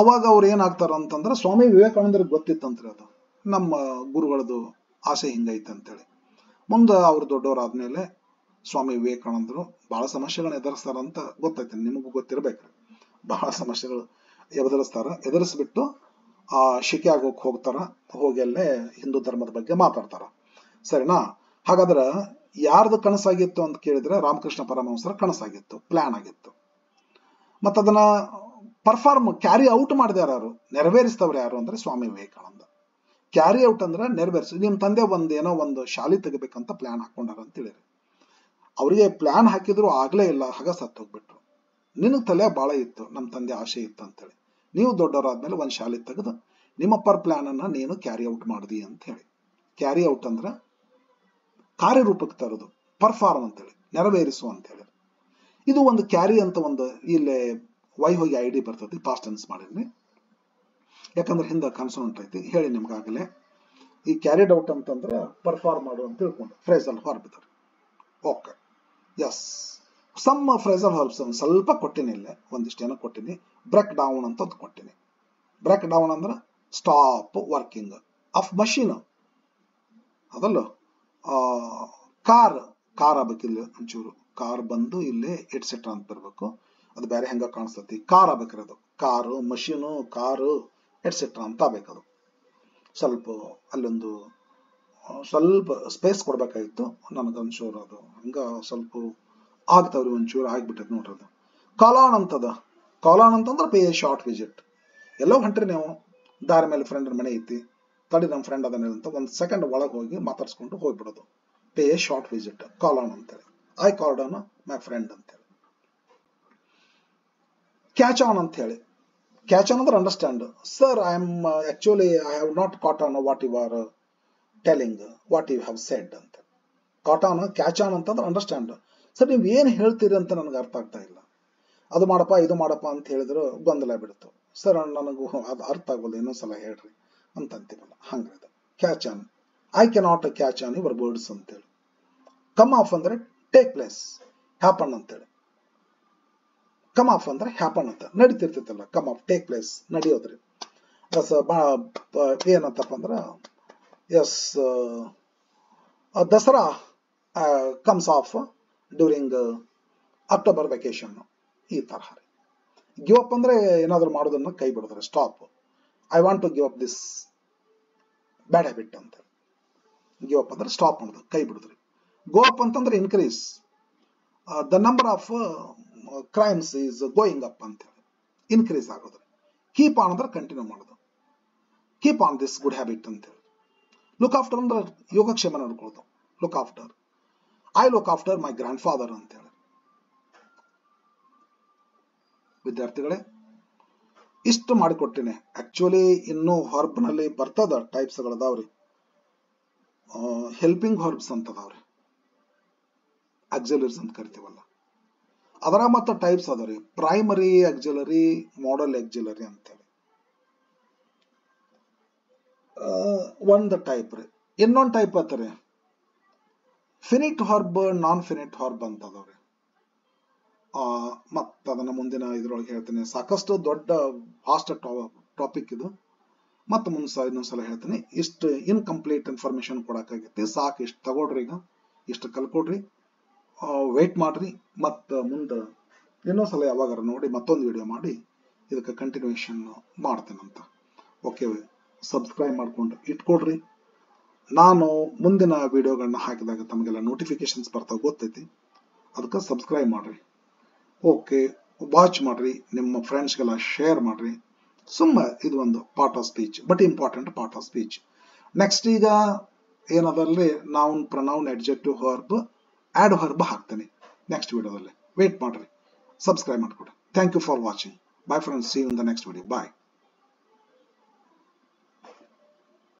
ಅವಾಗ ಅವ್ರು ಏನಾಗ್ತಾರ ಅಂತಂದ್ರೆ, ಸ್ವಾಮಿ ವಿವೇಕಾನಂದರಿಗೆ ಗೊತ್ತಿತ್ತಂತ್ರಿ ಅದು ನಮ್ಮ ಗುರುಗಳದು ಆಸೆ ಹಿಂಗೈತೆ ಅಂತೇಳಿ. ಮುಂದೆ ಅವ್ರು ದೊಡ್ಡವರಾದ್ಮೇಲೆ ಸ್ವಾಮಿ ವಿವೇಕಾನಂದರು ಬಹಳ ಸಮಸ್ಯೆಗಳನ್ನ ಎದುರಿಸ್ತಾರಂತ ಗೊತ್ತೈತೆ, ನಿಮಗೂ ಗೊತ್ತಿರ್ಬೇಕ್ರಿ. ಬಹಳ ಸಮಸ್ಯೆಗಳು ಎದುರಿಸ್ಬಿಟ್ಟು ಶಿಕೆ ಆಗೋಕ್ ಹೋಗ್ತಾರ. ಹೋಗಿ ಅಲ್ಲೇ ಹಿಂದೂ ಧರ್ಮದ ಬಗ್ಗೆ ಮಾತಾಡ್ತಾರ. ಸರಿನಾ? ಹಾಗಾದ್ರ ಯಾರ್ದು ಕನಸಾಗಿತ್ತು ಅಂತ ಕೇಳಿದ್ರೆ ರಾಮಕೃಷ್ಣ ಪರಮಹಂಸರ ಕನಸಾಗಿತ್ತು, ಪ್ಲಾನ್ ಆಗಿತ್ತು. ಮತ್ತದನ್ನ ಕ್ಯಾರಿ ಔಟ್ ಮಾಡಿದಾರ ಯಾರು, ನೆರವೇರಿಸ್ತವ್ರು ಯಾರು ಅಂದ್ರೆ ಸ್ವಾಮಿ ವಿವೇಕಾನಂದ. ಕ್ಯಾರಿ ಔಟ್ ಅಂದ್ರೆ ನೆರವೇರಿಸಿ. ನಿಮ್ ತಂದೆ ಏನೋ ಒಂದು ಶಾಲೆ ತೆಗಿಬೇಕಂತ ಪ್ಲಾನ್ ಹಾಕೊಂಡಾರ ಅಂತ ಹೇಳಿರಿ. ಅವ್ರಿಗೆ ಪ್ಲಾನ್ ಹಾಕಿದ್ರು ಆಗ್ಲೇ ಇಲ್ಲ, ಹಾಗ ಸತ್ತು ಹೋಗ್ಬಿಟ್ರು. ನಿನಗ್ ತಲೆ ಬಾಳ ಇತ್ತು, ನಮ್ ತಂದೆ ಆಸೆ ಇತ್ತು ಅಂತೇಳಿ. ನೀವು ದೊಡ್ಡವರಾದ್ಮೇಲೆ ಒಂದ್ ಶಾಲೆ ತೆಗೆದು ನಿಮ್ಮ ಪ್ಲಾನ್ ಅನ್ನ ನೀನು ಕ್ಯಾರಿ ಔಟ್ ಮಾಡ್ದಿ ಅಂತ ಹೇಳಿ. ಕ್ಯಾರಿ ಔಟ್ ಅಂದ್ರ ಕಾರ್ಯರೂಪಕ್ಕೆ ತರೋದು, ಪರ್ಫಾರ್ಮ್ ಅಂತೇಳಿ, ನೆರವೇರಿಸು ಅಂತ ಹೇಳಿ. ಇದು ಒಂದು ಕ್ಯಾರಿ ಅಂತ ಒಂದು ಇಲ್ಲೇ ಹೋಗಿ ಐಡಿ ಬರ್ತದೆ, ಪಾಸ್ಟ್ ಟೆನ್ಸ್ ಮಾಡಿದ್ರಿ. ಯಾಕಂದ್ರೆ ಹಿಂದೆ ಕನ್ಸೋನೆಂಟ್ ಐತಿ, ಹೇಳಿ ನಿಮ್ಗಾಗಲೇ. ಈ ಕ್ಯಾರಿಡ್ ಔಟ್ ಅಂತಂದ್ರೆ ಪರ್ಫಾರ್ಮ್ ಮಾಡು ಅಂತ ತಿಳ್ಕೊಂಡು ಫ್ರೇಸಲ್ ವರ್ಬ್ ಇದ್ದಾರೆ. Okay, yes, some phrasal verbs ಸ್ವಲ್ಪ ಕೊಟ್ಟಿನಿ, ಇಲ್ಲೇ ಒಂದಿಷ್ಟೇನೋ ಕೊಟ್ಟಿನಿ. ಬ್ರೇಕ್ ಡೌನ್ ಅಂತ ಒಂದು ಕೊಟ್ಟಿನಿ. ಬ್ರೇಕ್ ಡೌನ್ ಅಂದ್ರೆ ಸ್ಟಾಪ್ ವರ್ಕಿಂಗ್ ಆಫ್ ಮಷೀನ್, ಅದಲ್ಲ. ಕಾರ್ ಆಗ್ಬೇಕಿಲ್ಲ ಒಂಚೂರು, ಕಾರ್ ಬಂದು ಇಲ್ಲಿ ಎಟ್ಸೆಟ್ರಾ ಅಂತ ಬರ್ಬೇಕು. ಅದು ಬೇರೆ ಹೆಂಗ ಕಾಣಿಸ್ತತಿ, ಕಾರ್ ಆಗ್ಬೇಕ್ರಿ. ಅದು ಕಾರು, ಮಷೀನು, ಕಾರು ಎಟ್ಸೆಟ್ರಾ ಅಂತ ಆಗ್ಬೇಕದು. ಸ್ವಲ್ಪ ಅಲ್ಲೊಂದು ಸ್ವಲ್ಪ ಸ್ಪೇಸ್ ಕೊಡ್ಬೇಕಾಗಿತ್ತು ನನಗೊಂಚೂರು, ಅದು ಹಂಗ ಸ್ವಲ್ಪ ಆಗ್ತಾವ್ರಿ, ಒಂಚೂರು ಆಗ್ಬಿಟ್ಟೈತಿ ನೋಡ್ರಿ. ಅದು ಕಾಲಾನ್ ಅಂತದ. ಕಾಲಾನ್ ಅಂತಂದ್ರೆ ಪೇ ಶಾರ್ಟ್ ವಿಸಿಟ್. ಎಲ್ಲೋ ಹೊಂಟ್ರಿ ನೀವು, ದಾರಿ ಮೇಲೆ ಫ್ರೆಂಡ್ ಮನೆ ಐತಿ, ತಡಿ ನಮ್ಮ ಫ್ರೆಂಡ್ ಅದನ್ನ ಅಂತ ಒಂದ್ ಸೆಕೆಂಡ್ ಒಳಗೆ ಹೋಗಿ ಮಾತಾಡ್ಸ್ಕೊಂಡು ಹೋಗ್ಬಿಡೋದು. ಪೇ ಶಾರ್ಟ್ ವಿಸಿಟ್, ಕಾಲಾನ್ ಅಂತೇಳಿ. I called on my friend ಅಂತೇಳಿ. ಕ್ಯಾಚ್ ಆನ್ ಅಂತ ಹೇಳಿ. ಕ್ಯಾಚ್ ಆನ್ ಅಂದ್ರೆ understand. Sir, I have not caught on what you are telling, what you have said ಅಂತ. ಕಾಟ್ ಆನ್, ಕ್ಯಾಚ್ ಆನ್ ಅಂತಂದ್ರೆ understand. Sir, ನೀವು ಏನ್ ಹೇಳ್ತೀರಿ ಅಂತ ನನಗೆ ಅರ್ಥ ಆಗ್ತಾ ಇಲ್ಲ, ಅದು ಮಾಡಪ್ಪ ಇದು ಮಾಡಪ್ಪ ಅಂತ ಹೇಳಿದ್ರು ಗೊಂದಲ ಬಿಡ್ತು. ಸರ್, ನನಗೂ ಅದು ಅರ್ಥ ಆಗೋಲ್ಲ, ಇನ್ನೊಂದ್ಸಲ ಹೇಳ್ರಿ ಅಂತ ಅಂತೀವಲ್ಲ, ಹಂಗ್ರಿ. Catch on, I cannot catch on your words ಅಂತೇಳಿ. ಕಮ್ ಆಫ್ ಅಂದ್ರೆ ಟೇಕ್ ಪ್ಲೇಸ್, ಹ್ಯಾಪನ್ ಅಂತೇಳಿ. ಕಮ್ ಆಫ್ ಅಂದ್ರೆ ಹ್ಯಾಪನ್ ಅಂತ ನಡೀತಿರ್ತೈತಲ್ಲ, ಕಮ್ ಆಫ್ ಟೇಕ್ ಪ್ಲೇಸ್, ನಡೆಯೋದ್ರಿ. ಏನಂತಪ್ಪ ಅಂದ್ರ, yes, Dasara comes off during October vacation, ಈ ತರಹ. ಗಿವ್ ಅಪ್ ಅಂದ್ರೆ ಏನಾದ್ರು ಮಾಡೋದನ್ನ ಕೈ ಬಿಡೋದ್ರೆ, stop. I want to give up this bad habit ಅಂತ. ಗಿವ್ ಅಪ್ ಅಂದ್ರೆ ಸ್ಟಾಪ್ ಮಾಡೋದು, ಕೈ ಬಿಡುದ್ರಿ. ಗೋ ಅಪ್ ಅಂತಂದ್ರೆ increase, the number of crimes is going up ಅಂತ ಹೇಳಿ, ಇನ್ಕ್ರೀಸ್ ಆಗೋದ್ರಿ. ಕೀಪ್ ಆನ್ ಅಂದ್ರೆ ಕಂಟಿನ್ಯೂ ಮಾಡೋದು, keep on this good habit ಅಂತ ಹೇಳಿ. ಲುಕ್ ಆಫ್ಟರ್ ಅಂದ್ರೆ ಯೋಗಕ್ಷೇಮ ನೋಡ್ಕೊಳ್ಳೋದು, look after. I look after my grand father ಅಂತ ಹೇಳಿ. ವಿದ್ಯಾರ್ಥಿಗಳೇ, ಇಷ್ಟು ಮಾಡಿಕೊಟ್ಟಿನಿ. ಆಕ್ಚುಲಿ ಇನ್ನು ವರ್ಬ್ ನಲ್ಲಿ ಬರ್ತದ ಟೈಪ್ಸ್ ಗಳದಾವ್ರಿ. ಹೆಲ್ಪಿಂಗ್ ವರ್ಬ್ಸ್ ಅಂತದಾವ್ರಿ, ಆಕ್ಸಿಲರೀಸ್ ಅಂತ ಕರಿತೀವಲ್ಲ, ಅದರ ಮತ್ತ ಟೈಪ್ಸ್ ಅದಾವ್ರಿ. ಪ್ರೈಮರಿ ಆಕ್ಸಿಲರಿ, ಮಾಡಲ್ ಆಕ್ಸಿಲರಿ ಅಂತೇಳಿ ಒಂದು ಟೈಪ್ ರೀ. ಇನ್ನೊಂದು ಟೈಪ್ ಆತರಿ ಫಿನಿಟ್ ವರ್ಬ್, ನಾನ್ ಫಿನಿಟ್ ವರ್ಬ್ ಅಂತ ಅದಾವ್ರಿ. ಮತ್ತ ಅದನ್ನ ಮುಂದಿನ ಇದ್ರೊಳಗೆ ಹೇಳ್ತೀನಿ. ಸಾಕಷ್ಟು ದೊಡ್ಡ ಫಾಸ್ಟ್ ಟಾಪಿಕ್ ಇದು. ಮತ್ತೆ ಇನ್ನೊಂದ್ಸಲ ಹೇಳ್ತೀನಿ. ಇಷ್ಟು ಇನ್ಕಂಪ್ಲೀಟ್ ಇನ್ಫಾರ್ಮೇಶನ್ ಕೊಡಕ್ಕಾಗೈತಿ, ಸಾಕು. ಇಷ್ಟು ತಗೊಳ್ರಿ, ಈಗ ಇಷ್ಟು ಕಲ್ಕೊಡ್ರಿ. ವೇಟ್ ಮಾಡ್ರಿ. ಮತ್ತು ಮುಂದೆ ಇನ್ನೊಂದ್ಸಲ ಯಾವಾಗಾರ ನೋಡಿ ಮತ್ತೊಂದು ವಿಡಿಯೋ ಮಾಡಿ ಇದಕ್ಕೆ ಕಂಟಿನ್ಯೂಷನ್ ಮಾಡ್ತೇನಂತ. ಓಕೆ, ಸಬ್ಸ್ಕ್ರೈಬ್ ಮಾಡ್ಕೊಂಡು ಇಟ್ಕೊಡ್ರಿ. ನಾನು ಮುಂದಿನ ವಿಡಿಯೋಗಳನ್ನ ಹಾಕಿದಾಗ ತಮಗೆಲ್ಲ ನೋಟಿಫಿಕೇಶನ್ಸ್ ಬರ್ತಾವೆ, ಗೊತ್ತೈತಿ. ಅದಕ್ಕೆ ಸಬ್ಸ್ಕ್ರೈಬ್ ಮಾಡ್ರಿ. ಓಕೆ, ವಾಚ್ ಮಾಡ್ರಿ, ನಿಮ್ಮ ಫ್ರೆಂಡ್ಸ್ಗೆಲ್ಲ ಶೇರ್ ಮಾಡ್ರಿ. ಇದು ಒಂದು part of speech, but important part of speech. Next ಈಗ ಏನದಲ್ಲಿ noun, pronoun, adjective, verb, adverb ಹಾಕ್ತೇನೆ ನೆಕ್ಸ್ಟ್ ವಿಡಿಯೋದಲ್ಲಿ. ವೇಟ್ ಮಾಡ್ರಿ, ಸಬ್ಸ್ಕ್ರೈಬ್ ಮಾಡ್ಕೊಡ್ರಿ. Thank you for watching. Bye friends, see you in the next video. Bye.